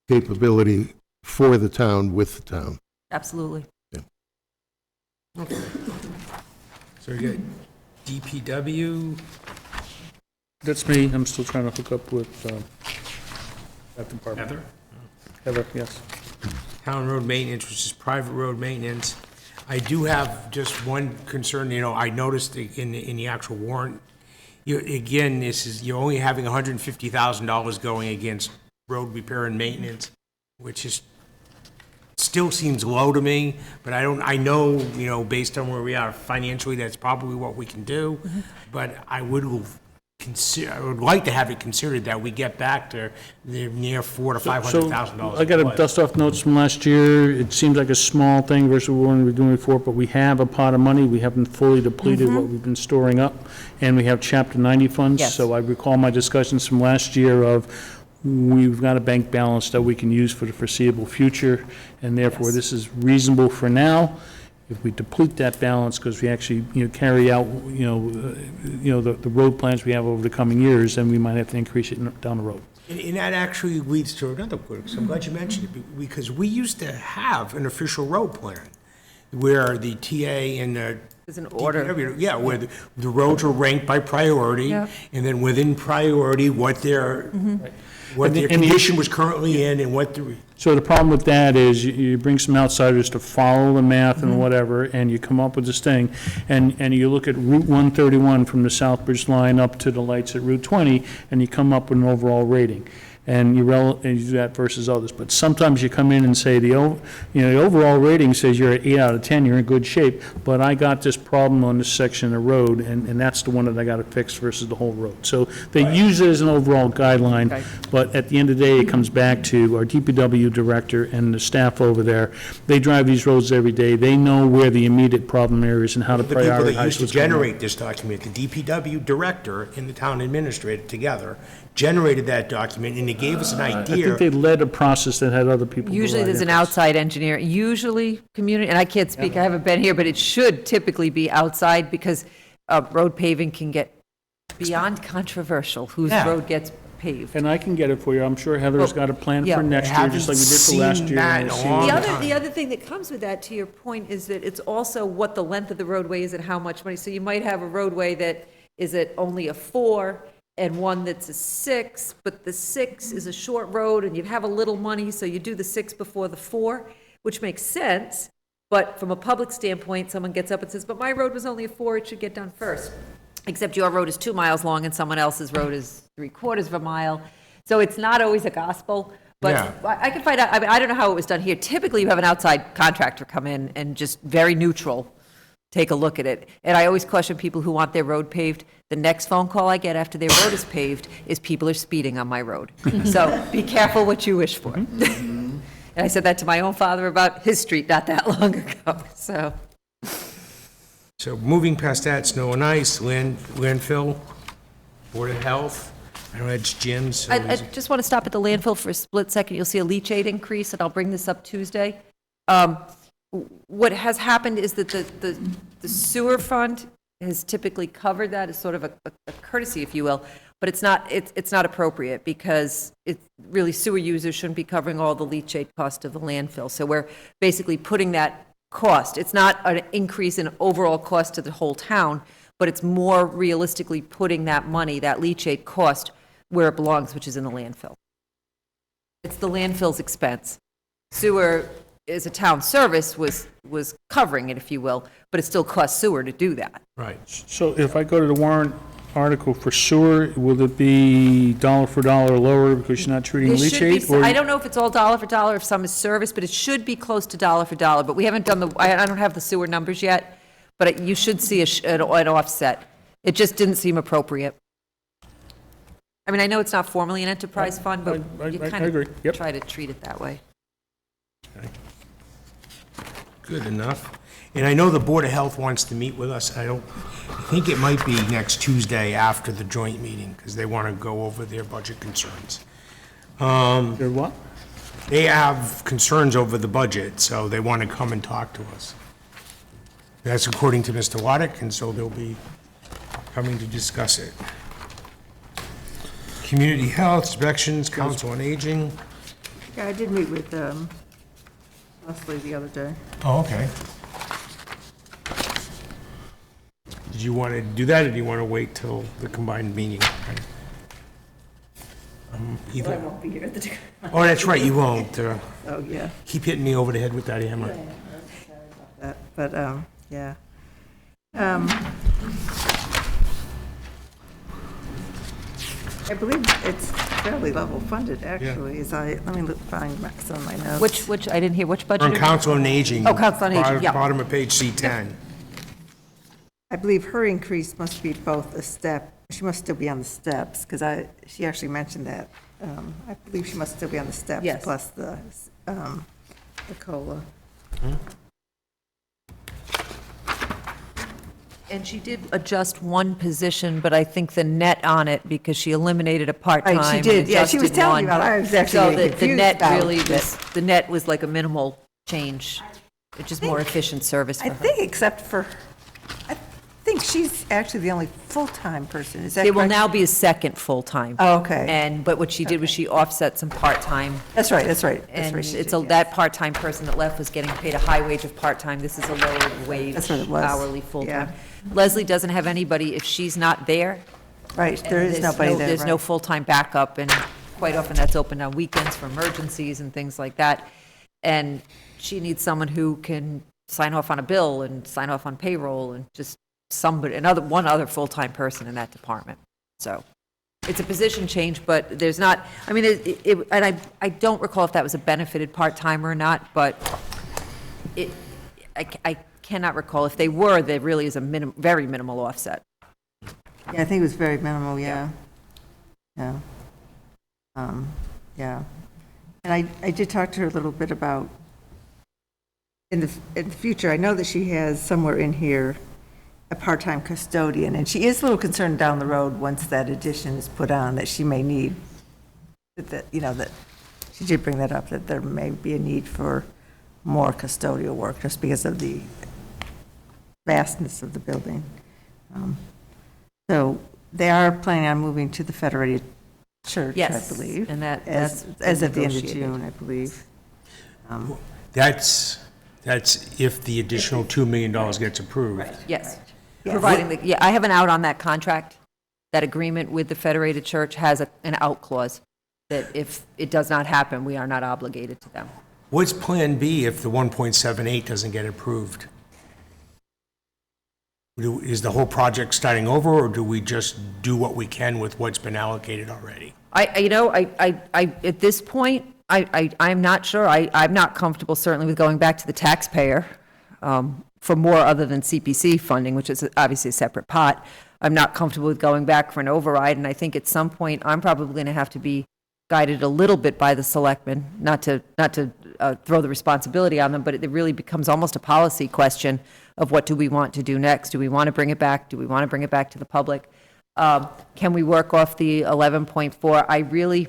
capability for the town, with the town. Absolutely. So we got DPW, That's me. I'm still trying to hook up with that department. Heather, Heather, yes. Town Road Maintenance, which is private road maintenance. I do have just one concern, I noticed in the actual warrant, again, you're only having $150,000 going against road repair and maintenance. which is, still seems low to me, but I know, based on where we are financially, that's probably what we can do. But I would like to have it considered that we get back to the near $400,000 to $500,000. I got to dust off notes from last year. It seems like a small thing versus what we were doing before, but we have a pot of money. We haven't fully depleted what we've been storing up, and we have Chapter 90 funds. Yes. So I recall my discussions from last year of, we've got a bank balance that we can use for the foreseeable future, and therefore, Yes. this is reasonable for now. If we deplete that balance, because we actually, carry out, the road plans we have over the coming years, then we might have to increase it down the road. And that actually leads to another point, so I'm glad you mentioned it, because we used to have an official road plan where the TA and the. There's an order. DPW, yeah, where the roads were ranked by priority, Yep. and then within priority, what their And the condition was currently in and what the. So the problem with that is you bring some outsiders to follow the math and whatever, and you come up with this thing, and you look at Route 131 from the Southbridge line up to the lights at Route 20, and you come up with an overall rating. And you do that versus others. But sometimes you come in and say, the overall rating says you're at 8 out of 10, you're in good shape, but I got this problem on this section of road, and that's the one that I got to fix versus the whole road. So they use it as an overall guideline, Okay. but at the end of the day, it comes back to our DPW director and the staff over there. They drive these roads every day. They know where the immediate problem areas and how to The people that prioritize used to what's going on. generate this document, the DPW director and the town administrator together, generated that document, and it gave us an I idea. think they led a process that had other people. Usually provide there's an inputs. outside engineer, usually community, and I can't speak, I haven't been here, but it should typically be outside because road paving can get beyond controversial, whose Yeah. road gets paved. And I can get it for you. I'm sure Heather's got a plan Yeah. for next year, just like we did for last Haven't year. seen and that we'll in see a long what- time. The other thing that comes with that, to your point, is that it's also what the length of the roadway is and how much money. So you might have a roadway that is at only a 4 and one that's a 6, but the 6 is a short road and you'd have a little money, so you do the 6 before the 4, which makes sense. But from a public standpoint, someone gets up and says, but my road was only a 4, it should get done first. Except your road is 2 miles long and someone else's road is 3/4 of a mile. So it's not always a gospel, but Yeah. I can find out, I mean, I don't know how it was done here. Typically, you have an outside contractor come in and just very neutral, take a look at it. And I always caution people who want their road paved, the next phone call I get after their road is paved is people are speeding on my road. So be careful what you wish for. And I said that to my own father about his street not that long ago, so. So moving past that, snow and ice, landfill, Board of Health, I know it's Jim, so. I just want to stop at the landfill for a split second. You'll see a leachate increase, and I'll bring this up Tuesday. What has happened is that the sewer fund has typically covered that as sort of a courtesy, if you will, but it's not appropriate because it's really sewer users shouldn't be covering all the leachate cost of the landfill. So we're basically putting that cost. It's not an increase in overall cost to the whole town, but it's more realistically putting that money, that leachate cost, where it belongs, which is in the landfill. It's the landfill's expense. Sewer, as a town service, was covering it, if you will, but it still costs sewer to do that. Right. So if I go to the warrant article for sewer, will it be dollar for dollar lower because you're not treating There should be, leachate? or- I don't know if it's all dollar for dollar, if some is service, but it should be close to dollar for dollar, but we haven't done I don't have the sewer numbers yet, but you should see an offset. It just didn't seem appropriate. I mean, I know it's not formally an enterprise fund, but you I kind agree. of Yep. try to treat it that way. Good enough. And I know the Board of Health wants to meet with us. I think it might be next Tuesday after the joint meeting, because they want to go over their budget concerns. Or what? They have concerns over the budget, so they want to come and talk to us. That's according to Mr. Waddick, and so they'll be coming to discuss it. Community Health, Inspections, Council on Aging. Yeah, I did meet with Leslie the other day. Oh, okay. Did you want to do that, or do you want to wait till the combined meeting? Either. won't be here at the time. Oh, that's right, you won't. Oh, yeah. Keep hitting me over the head with that hammer. But, yeah. I believe it's fairly level funded, actually, let me find some of my notes. Which, I didn't hear, which budget? On Council on Aging. Oh, Council on Aging, yeah. Bottom of page C10. I believe her increase must be both a step, she must still be on the steps, because she actually mentioned that. I believe she must still be on the steps. Yes. Plus the COLA. And she did adjust one position, but I think the net on it, because she eliminated a part-time. Right, she and did. Yeah, she was adjusted telling me one. about it. I was actually So getting the confused net about really it. was, the net was like a minimal change. It's just more efficient service for I her. think except for, I think she's actually the only full-time person, is that There will correct? now be a second full-time. Oh, okay. But what she did was she offset some part-time. That's right, that's right. That's And right, she it's did, a, yes. that part-time person that left was getting paid a high wage of part-time. This is a lower wage, That's what it was. hourly, full-time. Yeah. Leslie doesn't have anybody, if she's not there. Right, there is nobody there, There's no right. full-time backup, and quite often that's open on weekends for emergencies and things like that. And she needs someone who can sign off on a bill and sign off on payroll and just somebody, one other full-time person in that department. So it's a position change, but there's not, I mean, and I don't recall if that was a benefited part-timer or not, but I cannot recall. If they were, there really is a very minimal offset. Yeah, I think it was very minimal, yeah. Yeah. Yeah. And I did talk to her a little bit about, in the future, I know that she has somewhere in here a part-time custodian, and she is a little concerned down the road, once that addition is put on, that she may need, that she did bring that up, that there may be a need for more custodial work, just because of the vastness of the building. So they are planning on moving to the Federated Church, I Yes, believe. and that's As of the end of negotiated. June, I believe. That's if the additional $2 million gets approved. Yes. Yes. Providing, I have an out on that contract. That agreement with the Federated Church has an out clause, that if it does not happen, we are not obligated to them. What's Plan B if the 1.78 doesn't get approved? Is the whole project starting over, or do we just do what we can with what's been allocated already? At this point, I'm not sure. I'm not comfortable certainly with going back to the taxpayer for more other than CPC funding, which is obviously a separate pot. I'm not comfortable with going back for an override, and I think at some point, I'm probably going to have to be guided a little bit by the selectmen, not to throw the responsibility on them, but it really becomes almost a policy question of what do we want to do next? Do we want to bring it back? Do we want to bring it back to the public? Can we work off the 11.4? I really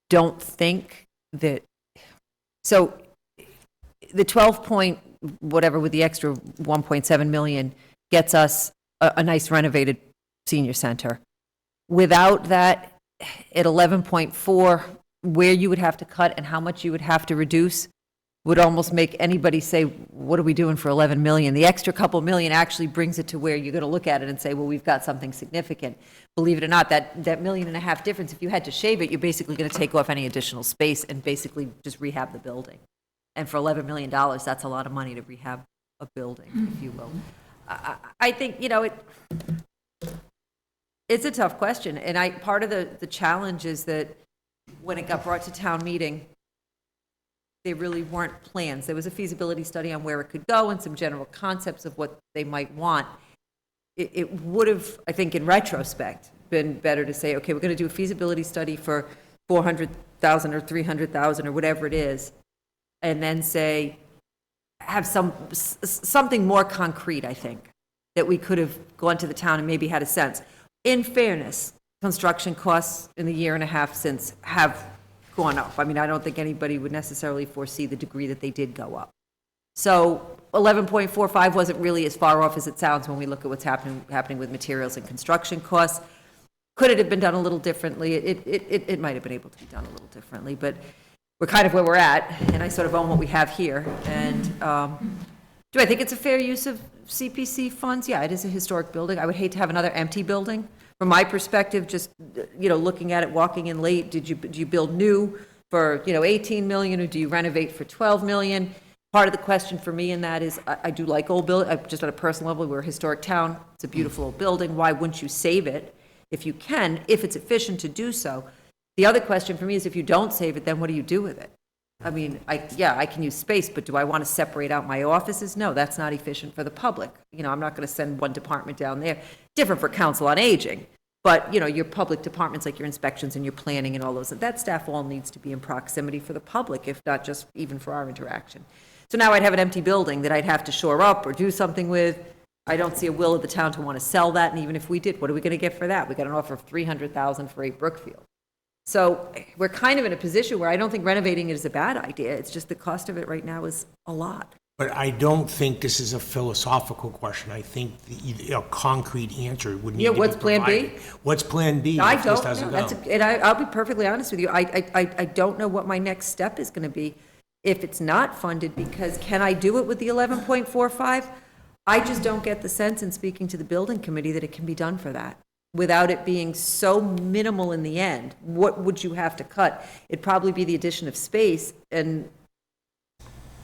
don't think that, so the 12 point whatever with the extra 1.7 million gets us a nice renovated senior center. Without that, at 11.4, where you would have to cut and how much you would have to reduce would almost make anybody say, what are we doing for 11 million? The extra couple million actually brings it to where you're going to look at it and say, well, we've got something significant. Believe it or not, that $1.5 million difference, if you had to shave it, you're basically going to take off any additional space and basically just rehab the building. And for $11 million, that's a lot of money to rehab a building, if you will. I think, it's a tough question. And part of the challenge is that when it got brought to town meeting, there really weren't plans. There was a feasibility study on where it could go and some general concepts of what they might want. It would have, I think, in retrospect, been better to say, okay, we're going to do a feasibility study for 400,000 or 300,000 or whatever it is, and then say, have something more concrete, I think, that we could have gone to the town and maybe had a sense. In fairness, construction costs in the year and a half since have gone up. I mean, I don't think anybody would necessarily foresee the degree that they did go up. So 11.45 wasn't really as far off as it sounds when we look at what's happening with materials and construction costs. Could it have been done a little differently? It might have been able to be done a little differently, but we're kind of where we're at, and I sort of own what we have here. And do I think it's a fair use of CPC funds? Yeah, it is a historic building. I would hate to have another empty building. From my perspective, just, looking at it, walking in late, do you build new for, 18 million, or do you renovate for 12 million? Part of the question for me in that is, I do like old building, just on a personal level, we're a historic town, it's a beautiful old building, why wouldn't you save it if you can, if it's efficient to do so. The other question for me is if you don't save it, then what do you do with it? I mean, I can use space, but do I want to separate out my offices? No, that's not efficient for the public. You know, I'm not going to send one department down there. Different for Council on Aging. But, you know, your public departments, like your inspections and your planning and all those, that staff all needs to be in proximity for the public, if not just even for our interaction. So now I'd have an empty building that I'd have to shore up or do something with. I don't see a will of the town to want to sell that, and even if we did, what are we going to get for that? We got an offer of $300,000 for 8 Brookfield. So we're kind of in a position where I don't think renovating it is a bad idea. It's just the cost of it right now is a lot. But I don't think this is a philosophical question. I think a concrete answer would need to be what's Plan B? provided. What's Plan B I if this don't doesn't know. go? And I'll be perfectly honest with you. I don't know what my next step is going to be if it's not funded, because can I do it with the 11.45? I just don't get the sense in speaking to the building committee that it can be done for that, without it being so minimal in the end. What would you have to cut? It'd probably be the addition of space, and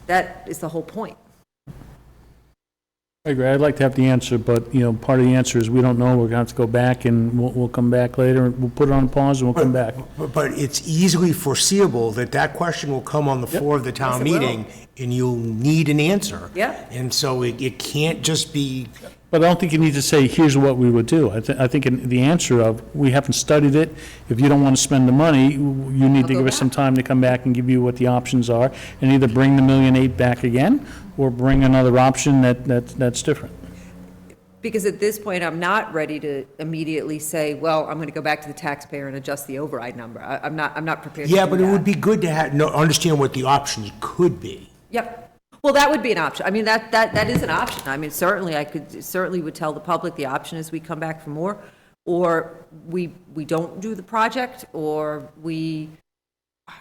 that is the whole point. I agree, I'd like to have the answer, but, you know, part of the answer is we don't know, we're going to have to go back, and we'll come back later, and we'll put it on pause, and we'll come back. But it's easily foreseeable that that question will come on the floor of the town Yes, it will. meeting, and you'll need an answer. Yeah. And so it can't just be, But I don't think you need to say, here's what we would do. I think the answer of, we haven't studied it, if you don't want to spend the money, you need to go give us back. some time to come back and give you what the options are, and either bring the $1.8 million back again, or bring another option that's different. Because at this point, I'm not ready to immediately say, well, I'm going to go back to the taxpayer and adjust the override number. I'm not prepared to do yeah, but it would that. be good to understand what the options could be. Yep. Well, that would be an option. I mean, that is an option. I mean, certainly would tell the public the option is we come back for more, or we don't do the project, or we,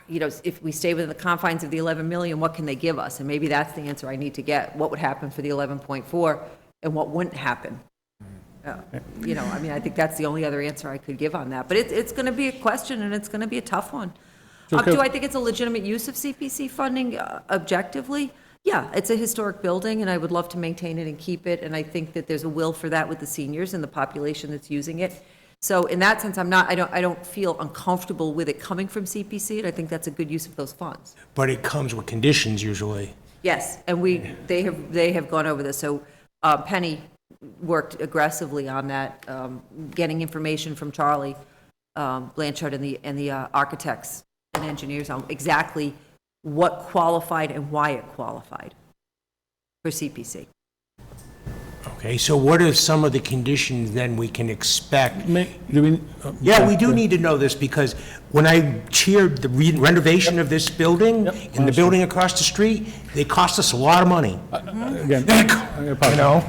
you know, if we stay within the confines of the 11 million, what can they give us? And maybe that's the answer I need to get. What would happen for the 11.4 and what wouldn't happen? You know, I mean, I think that's the only other answer I could give on that. But it's going to be a question, and it's going to be a tough one. Okay. Do I think it's a legitimate use of CPC funding objectively? Yeah, it's a historic building, and I would love to maintain it and keep it, and I think that there's a will for that with the seniors and the population that's using it. So in that sense, I don't feel uncomfortable with it coming from CPC, and I think that's a good use of those funds. But it comes with conditions usually. Yes, and they have gone over this. So Penny worked aggressively on that, getting information from Charlie Blanchard and the architects and engineers on exactly what qualified and why it qualified for CPC. Okay, so what are some of the conditions then we can expect? Yeah, we do need to know this, because when I chaired the renovation of this building and the building across the street, they cost us a lot of money. Again, You know?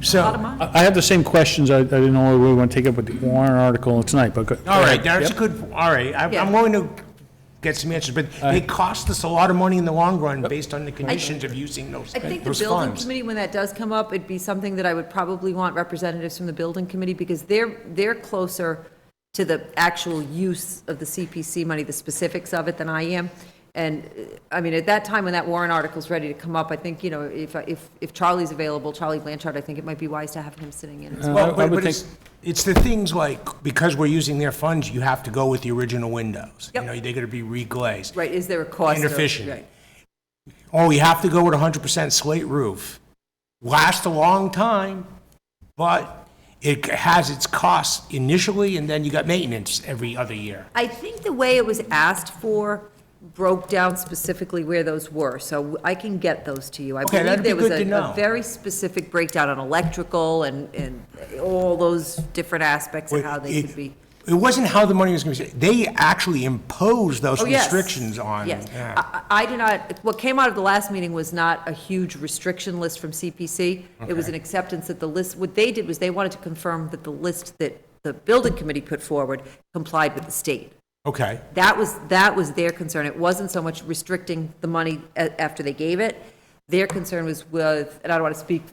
So, I have the same questions, I didn't know whether we want to take up with the Warren article tonight, but. all right, that's a good, all right, Yeah. I'm willing to get some answers, but it cost us a lot of money in the long run based on the conditions of using those I think the those building funds. committee, when that does come up, it'd be something that I would probably want representatives from the building committee, because they're closer to the actual use of the CPC money, the specifics of it, than I am. And, I mean, at that time, when that Warren article's ready to come up, I think, you know, if Charlie's available, Charlie Blanchard, I think it might be wise to have him sitting in as well. Well, I would but it's the things like, because we're using their funds, you have to go with the original windows. You Yep. know, they're gonna be reglazed. Right, is there a cost? of- Inefficient. right. Oh, you have to go with 100% slate roof. Lasts a long time, but it has its costs initially, and then you got maintenance every other year. I think the way it was asked for broke down specifically where those were, so I can get those to you. I Okay, believe that'd be there was good to know. a very specific breakdown on electrical and all those different aspects of how they could be. It wasn't how the money was going to be, they actually imposed those Oh, yes. restrictions on. Yes. Yeah. I do not, what came out of the last meeting was not a huge restriction list from CPC. It was an acceptance that the list, what they did was they wanted to confirm that the list that the building committee put forward complied with the state. Okay, That was their concern. It wasn't so much restricting the money after they gave it. Their concern was with, and I don't want to speak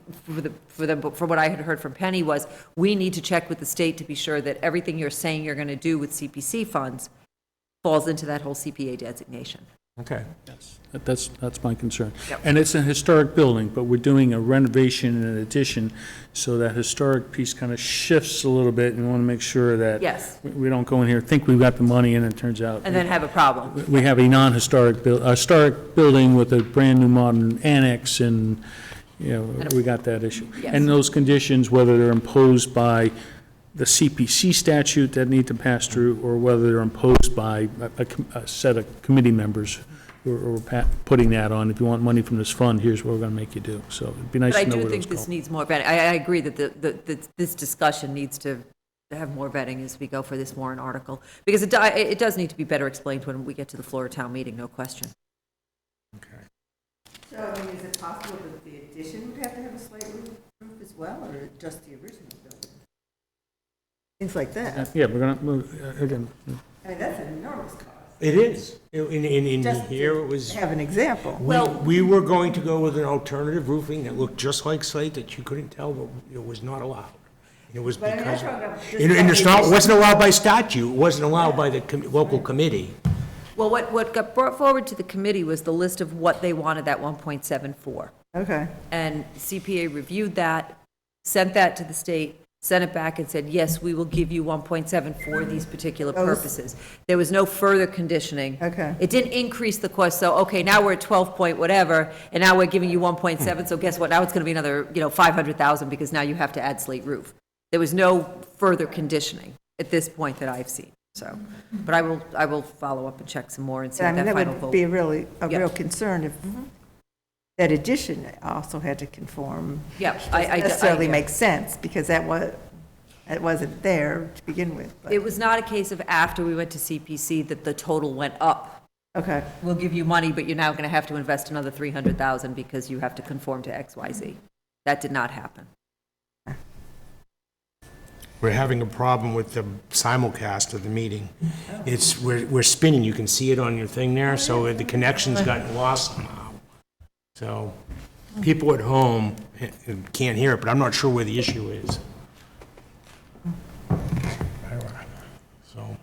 for them, but from what I had heard from Penny was, we need to check with the state to be sure that everything you're saying you're going to do with CPC funds falls into that whole CPA designation. Okay. Yes, that's my concern. Yep. And it's a historic building, but we're doing a renovation and an addition, so that historic piece kind of shifts a little bit, and we want to make sure that Yes. we don't go in here, think we've got the money, and it turns out And then have a problem. we have a non-historic, historic building with a brand-new modern annex, and, you know, we got that issue. Yes. And those conditions, whether they're imposed by the CPC statute that need to pass through, or whether they're imposed by a set of committee members who are putting that on, if you want money from this fund, here's what we're going to make you do. So it'd be nice But I to know do where those think this go. needs more vetting. I agree that this discussion needs to have more vetting as we go for this warrant article, because it does need to be better explained when we get to the floor of town meeting, no question. So, I mean, is it possible that the addition would have to have a slate roof as well, or just the original building? Things like that. Yeah, we're going to, again, I mean, that's an enormous cost. It is. In Just here, it was, Have an example. we were going to go with an alternative roofing that looked just like slate that you couldn't tell, but it was not allowed. It was But I mean, because, that's what I'm- and it's not, wasn't allowed by statute, it wasn't allowed by the local committee. Well, what got brought forward to the committee was the list of what they wanted that 1.74. Okay. And CPA reviewed that, sent that to the state, sent it back and said, yes, we will give you 1.7 for these particular purposes. There was no further conditioning. Okay. It didn't increase the cost, so, okay, now we're at 12 point whatever, and now we're giving you 1.7, so guess what? Now it's going to be another, 500,000 because now you have to add slate roof. There was no further conditioning at this point that I've seen, so. But I will follow up and check some more and see I what mean, that that final would vote. be a Yeah. real concern if that addition also had to conform. Yeah, Doesn't necessarily make sense, because it wasn't there to begin with, but, It was not a case of after we went to CPC that the total went up. okay. We'll give you money, but you're now going to have to invest another 300,000 because you have to conform to XYZ. That did not happen. We're having a problem with the simulcast of the meeting. We're spinning, you can see it on your thing there, so the connection's gotten lost somehow. So, people at home can't hear it, but I'm not sure where the issue is. So,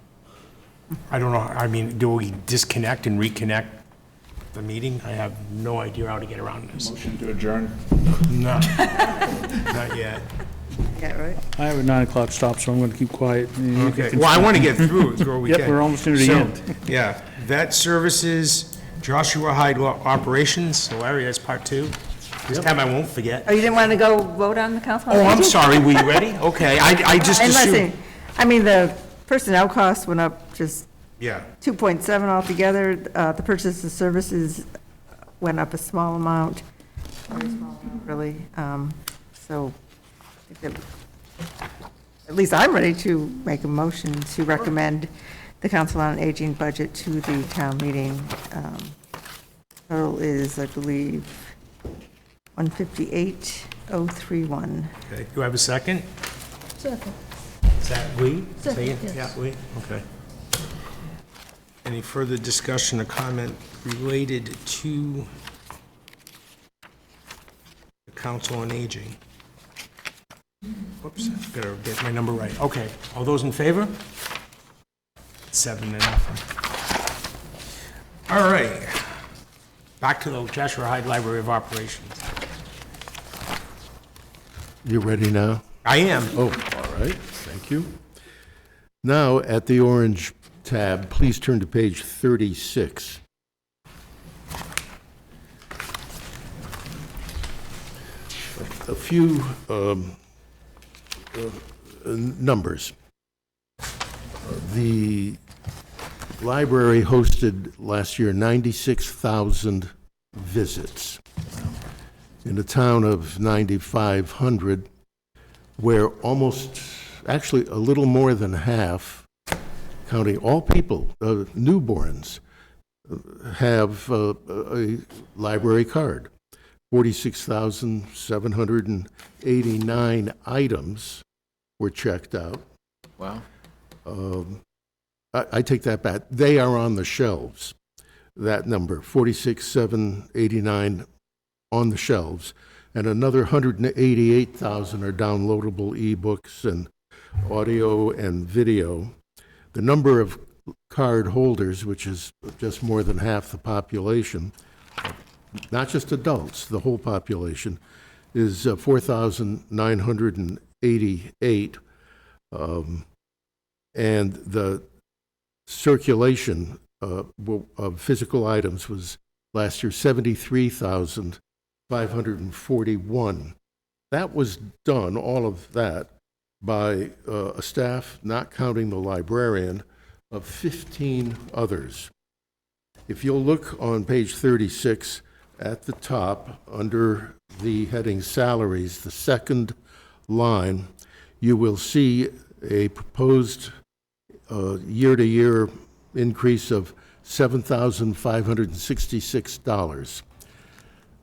I don't know, I mean, do we disconnect and reconnect the meeting? I have no idea how to get around this. Motion to adjourn? No, not yet. Yeah, right? I have a 9 o'clock stop, so I'm going to keep quiet. You Okay, can- well, I want to get through where we Yep, can. we're almost near the So, end. Yeah, vet services, Joshua Hyde operations, so Larry, that's part 2. This time I won't forget. Oh, you didn't want to go vote on the council on Oh, I'm Aging? sorry, were you ready? Okay, I just And assumed. listen, I mean, the personnel costs went up just Yeah, 2.7 altogether. The purchase of services went up a small amount, very small amount, really. So I think that, at least I'm ready to make a motion to recommend the Council on Aging budget to the town meeting. Total is, I believe, 158,031. okay, do I have a second? Second. Is that we? Second, Say it? yes. Yeah, we, okay. Any further discussion or comment related to the Council on Aging? Whoops, better get my number right. Okay, all those in favor? 7-0. All right, back to the Joshua Hyde Library of Operations. You ready now? I am. Oh, all right, thank you. Now, at the orange tab, please turn to page 36. A few numbers. The library hosted last year 96,000 visits in a town of 9,500, where almost, actually a little more than half, counting all people, newborns, have a library card. 46,789 items were checked out. Wow. I take that back. They are on the shelves. That number, 46,789 on the shelves, and another 188,000 are downloadable ebooks and audio and video. The number of card holders, which is just more than half the population, not just adults, the whole population, is 4,988. And the circulation of physical items was last year 73,541. That was done, all of that, by a staff, not counting the librarian, of 15 others. If you'll look on page 36, at the top, under the heading Salaries, the second line, you will see a proposed year-to-year increase of $7,566.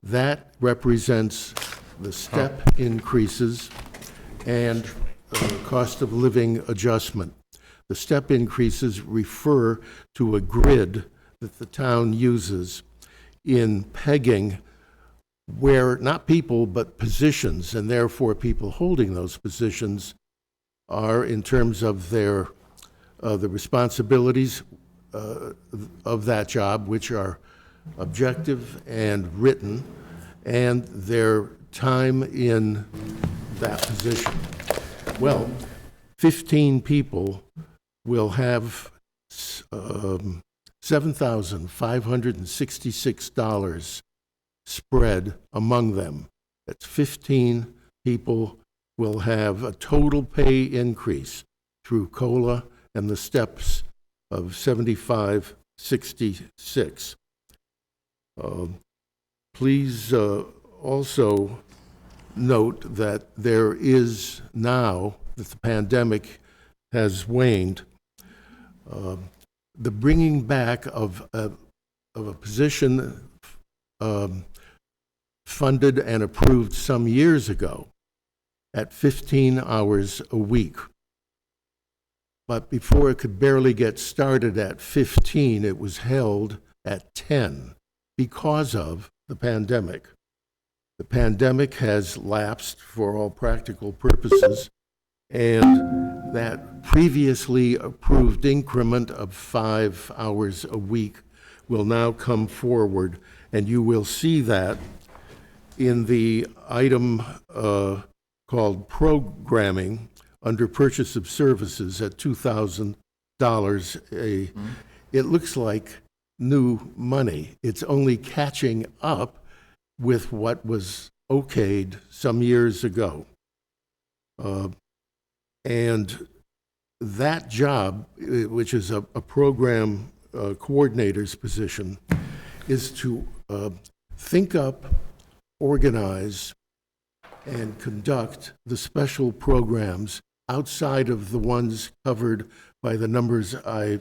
That represents the step increases and cost of living adjustment. The step increases refer to a grid that the town uses in pegging where not people but positions, and therefore people holding those positions, are in terms of their the responsibilities of that job, which are objective and written, and their time in that position. Well, 15 people will have $7,566 spread among them. That's 15 people will have a total pay increase through COLA and the steps of $75.66. Please also note that there is now, that the pandemic has waned, the bringing back of a position funded and approved some years ago at 15 hours a week. But before it could barely get started at 15, it was held at 10 because of the pandemic. The pandemic has lapsed for all practical purposes, and that previously approved increment of 5 hours a week will now come forward, and you will see that in the item called programming under purchase of services at $2,000. It looks like new money. It's only catching up with what was okayed some years ago. And that job, which is a program coordinator's position, is to think up, organize, and conduct the special programs outside of the ones covered by the numbers I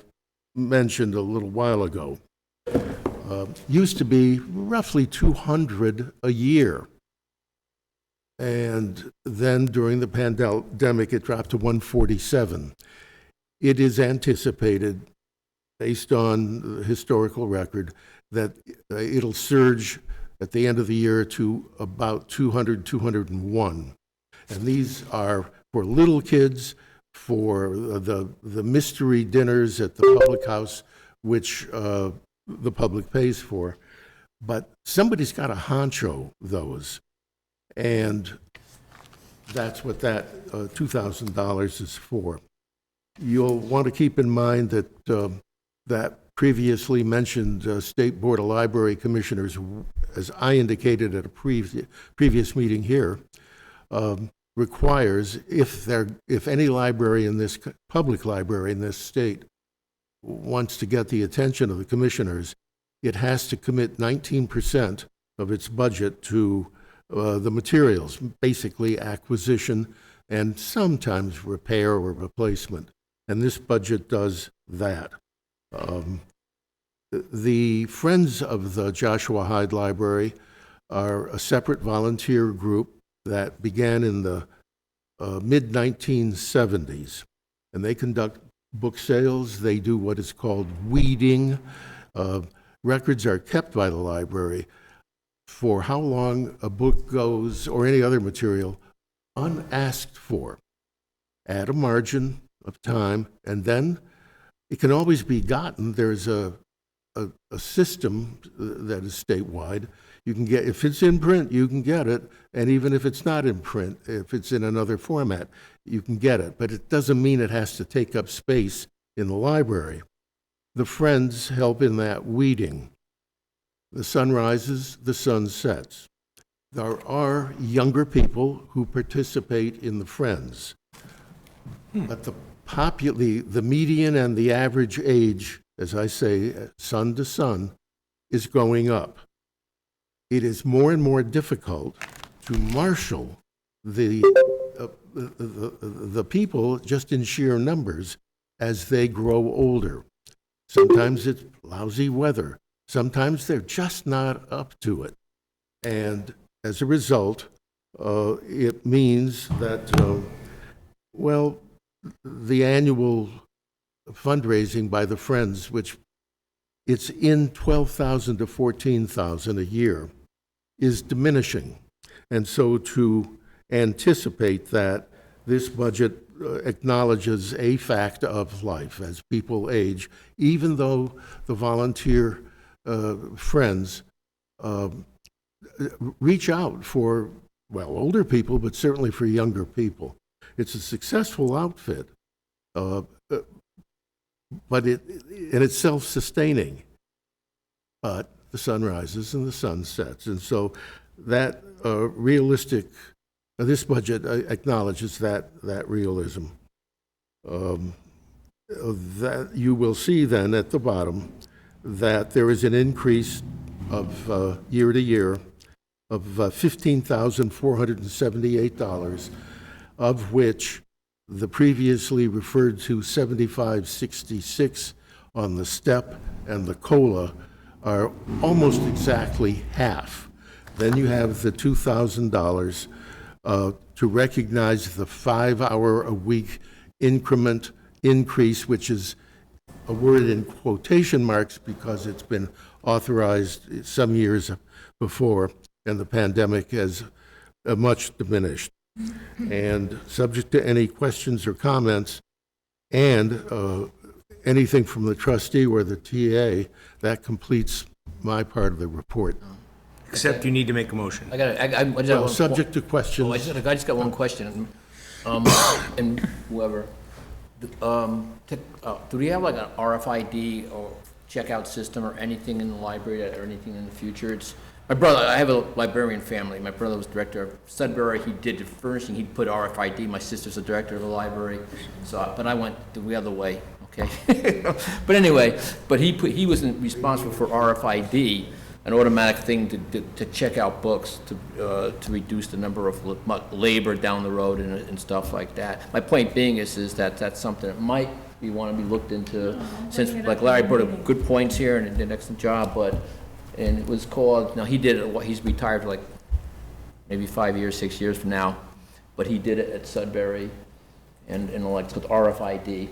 mentioned a little while ago. Used to be roughly 200 a year. And then during the pandemic, it dropped to 147. It is anticipated, based on the historical record, that it'll surge at the end of the year to about 200, 201. And these are for little kids, for the mystery dinners at the public house, which the public pays for. But somebody's got to honcho those. And that's what that $2,000 is for. You'll want to keep in mind that that previously mentioned State Board of Library Commissioners, as I indicated at a previous meeting here, requires if any library in this public library in this state wants to get the attention of the commissioners, it has to commit 19% of its budget to the materials, basically acquisition and sometimes repair or replacement. And this budget does that. The Friends of the Joshua Hyde Library are a separate volunteer group that began in the mid-1970s. And they conduct book sales. They do what is called weeding. Records are kept by the library for how long a book goes, or any other material, unasked for, at a margin of time, and then it can always be gotten. There's a system that is statewide. You can get, if it's in print, you can get it, and even if it's not in print, if it's in another format, you can get it. But it doesn't mean it has to take up space in the library. The Friends help in that weeding. The sun rises, the sun sets. There are younger people who participate in the Friends, but the median and the average age, as I say, sun to sun, is going up. It is more and more difficult to marshal the people just in sheer numbers as they grow older. Sometimes it's lousy weather. Sometimes they're just not up to it. And as a result, it means that, well, the annual fundraising by the Friends, which it's in 12,000 to 14,000 a year, is diminishing. And so to anticipate that, this budget acknowledges a fact of life as people age, even though the volunteer Friends reach out for, well, older people, but certainly for younger people. It's a successful outfit, but it's self-sustaining. But the sun rises and the sun sets, and so that this budget acknowledges that realism. That you will see then at the bottom that there is an increase of year to year of $15,478, of which the previously referred to 7566 on the STEP and the COLA are almost exactly half. Then you have the $2,000 to recognize the 5-hour-a-week increment increase, which is a word in quotation marks because it's been authorized some years before, and the pandemic has much diminished. And subject to any questions or comments, and anything from the trustee or the TA, that completes my part of the report. Except you need to make a motion. I just have Well, one- subject to questions. Oh, I just got one question. And whoever, do we have like an RFID or checkout system or anything in the library or anything in the future? My brother, I have a librarian family. My brother was director of Sudbury. He did the furnishing. He put RFID. My sister's the director of the library. So, but I went the other way, okay? But anyway, he was responsible for RFID, an automatic thing to check out books, to reduce the number of labor down the road and stuff like that. My point being is that that's something that might want to be looked into, since, like Larry brought up good points here and did an excellent job, and it was called, now he did it, he's retired for like maybe 5 years, 6 years from now, but he did it at Sudbury, and like, it's called RFID.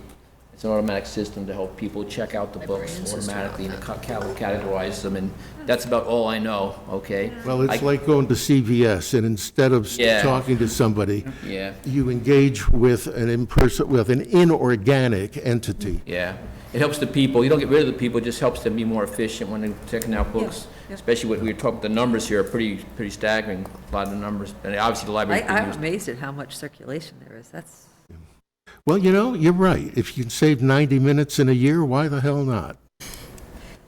It's an automatic system to help people check out the books automatically and categorize them, and that's about all I know, okay? Well, it's like going to CVS, and instead of Yeah. talking to somebody, Yeah. you engage with an inorganic entity. Yeah, it helps the people, you don't get rid of the people, it just helps them be more efficient when they're checking out books. Especially what we were talking, the numbers here are pretty staggering, a lot of the numbers, and obviously the library. I'm amazed at how much circulation there is. That's, Well, you're right. If you can save 90 minutes in a year, why the hell not?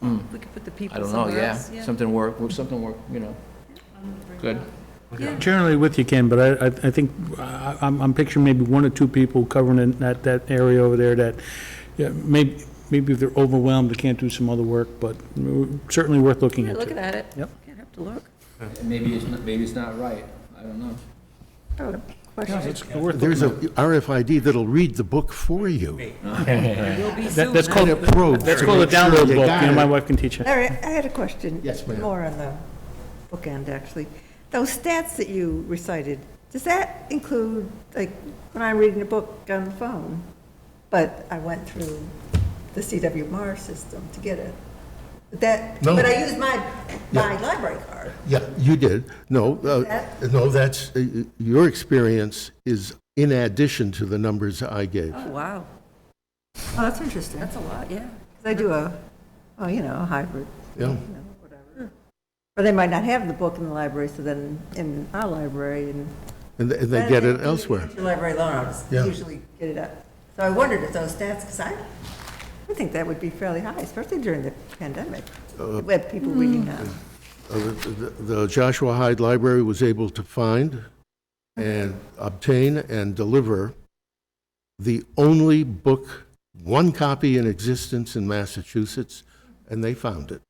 we could put the people I don't know, somewhere yeah, else. something work, good. Generally with you, Ken, but I think, I'm picturing maybe 1 or 2 people covering that area over there that, yeah, maybe if they're overwhelmed, they can't do some other work, but certainly worth looking Yeah, into. looking at it. Yep. Can't have to look. Maybe it's not right, I don't know. Oh, question. It's worth There's a looking RFID that'll read the book for you. at. That's called, Probe that's to called a make sure download you book, got you know, my it. wife can teach you. Larry, I had a question. Yes, ma'am. More on the bookend, actually. Those stats that you recited, does that include, like, when I'm reading a book on the phone, but I went through the CW Mars system to get it? No. But I used my library card. Yeah, you did. No, That- no, that's, your experience is in addition to the numbers I gave. Oh, wow. Oh, that's interesting. That's a lot, yeah. 'Cause I do a hybrid. Yeah. Whatever. Or they might not have the book in the library, so then in our library and. And they get it elsewhere. Your library loan, I'll just Yeah. usually get it up. So I wondered if those stats, because I think that would be fairly high, especially during the pandemic. We have people reading now. The Joshua Hyde Library was able to find and obtain and deliver the only book, one copy in existence in Massachusetts, and they found it.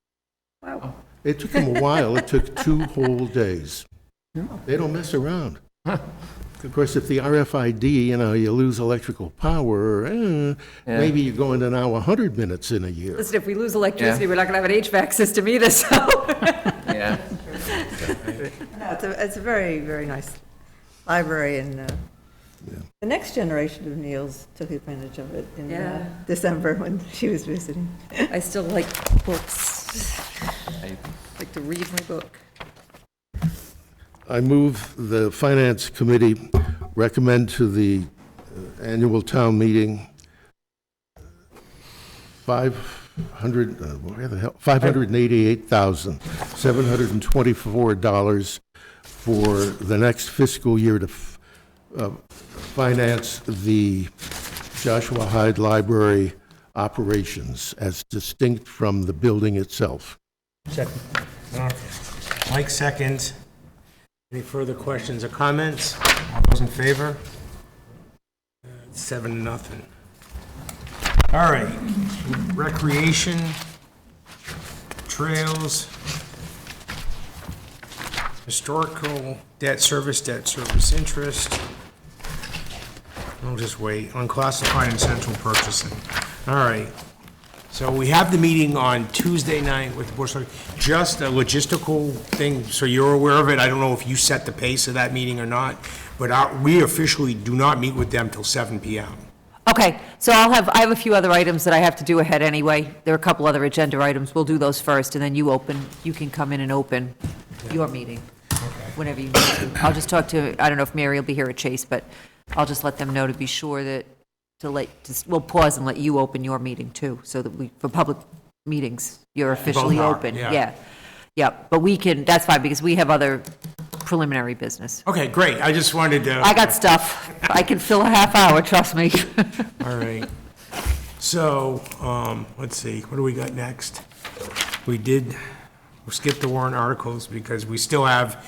Wow. It took them a while. It took 2 whole days. They don't mess around. Of course, if the RFID, you lose electrical power, maybe you're going to now 100 minutes in a year. Listen, if we lose electricity, we're not going to have an HVAC system either, so. Yeah. No, it's a very, very nice library, and the next generation of Neils took advantage of it in Yeah. December when she was visiting. I still like books. I like to read my book. I move the Finance Committee recommend to the annual town meeting $588,724 for the next fiscal year to finance the Joshua Hyde Library operations as distinct from the building itself. Second. Okay. Mike seconds. Any further questions or comments? All those in favor? 7-0. All right. Recreation, trails, historical, debt service interest. I'll just wait. Unclassified and central purchasing. All right. So we have the meeting on Tuesday night with the Board of Selectmen. Just a logistical thing, so you're aware of it. I don't know if you set the pace of that meeting or not, but we officially do not meet with them till 7 PM. Okay, so I have a few other items that I have to do ahead anyway. There are a couple other agenda items. We'll do those first, and then you can come in and open your meeting whenever you need to. I'll just talk to, I don't know if Mary will be here or Chase, but I'll just let them know to be sure that, we'll pause and let you open your meeting too, so that for public meetings, you're officially are, open. yeah. Yeah, but that's fine, because we have other preliminary business. Okay, great. I just wanted to. I got stuff. I can fill a half hour, trust me. All right. So, let's see, what do we got next? We skipped the warrant articles because we still have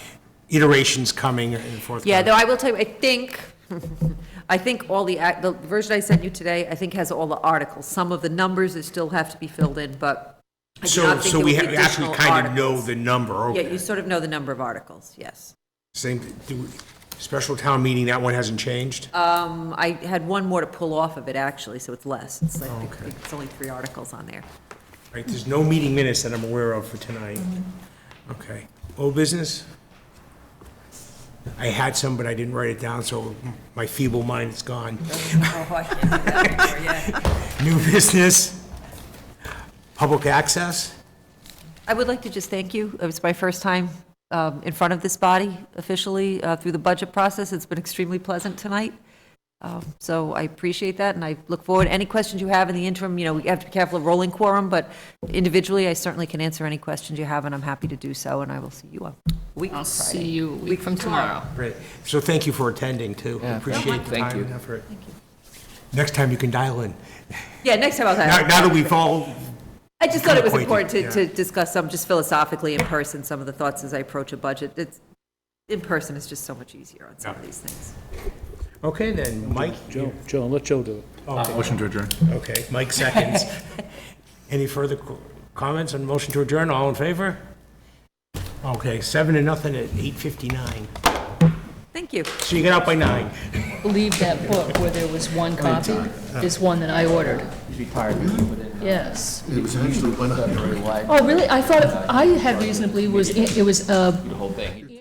iterations coming and forth. Yeah, though I will tell you, I think all the version I sent you today, I think has all the articles. Some of the numbers that still have to be filled in, but I do not think So there we will be actually additional kind of know articles. the number, Yeah, okay. you sort of know the number of articles, yes. Special town meeting, that one hasn't changed? I had one more to pull off of it, actually, so it's less. It's like, I Okay. think it's only 3 articles on there. Right, there's no meeting minutes that I'm aware of for tonight. Okay. Old business? I had some, but I didn't write it down, so my feeble mind is gone. Oh, I can't do that anymore, yeah. New business? Public access? I would like to just thank you. It was my first time in front of this body officially through the budget process. It's been extremely pleasant tonight. So I appreciate that, and I look forward. Any questions you have in the interim, we have to be careful of rolling quorum, but individually, I certainly can answer any questions you have, and I'm happy to do so, and I will see you a week I'll from see Friday. you a week from tomorrow. Great. So thank you for attending, too. Yeah, Appreciate the thank time you. and effort. Next time you can dial in. Yeah, next time I'll Now have. that we've all, I just thought it was Acquainted, important to discuss some, just philosophically in person, some of the thoughts as I approach a budget. In person is just so much easier on some of these things. okay then, Mike? Joe, let Joe do it. Motion to adjourn. Okay, Mike seconds. Any further comments on motion to adjourn? All in favor? Okay, 7-0 at 8:59. Thank you. So you get out by 9. I believe that book where there was one copy is one that I ordered. You'd be tired of it, wouldn't it? Yes. It's usually very wide. Oh, really? I thought, I had reason to believe it was The whole thing.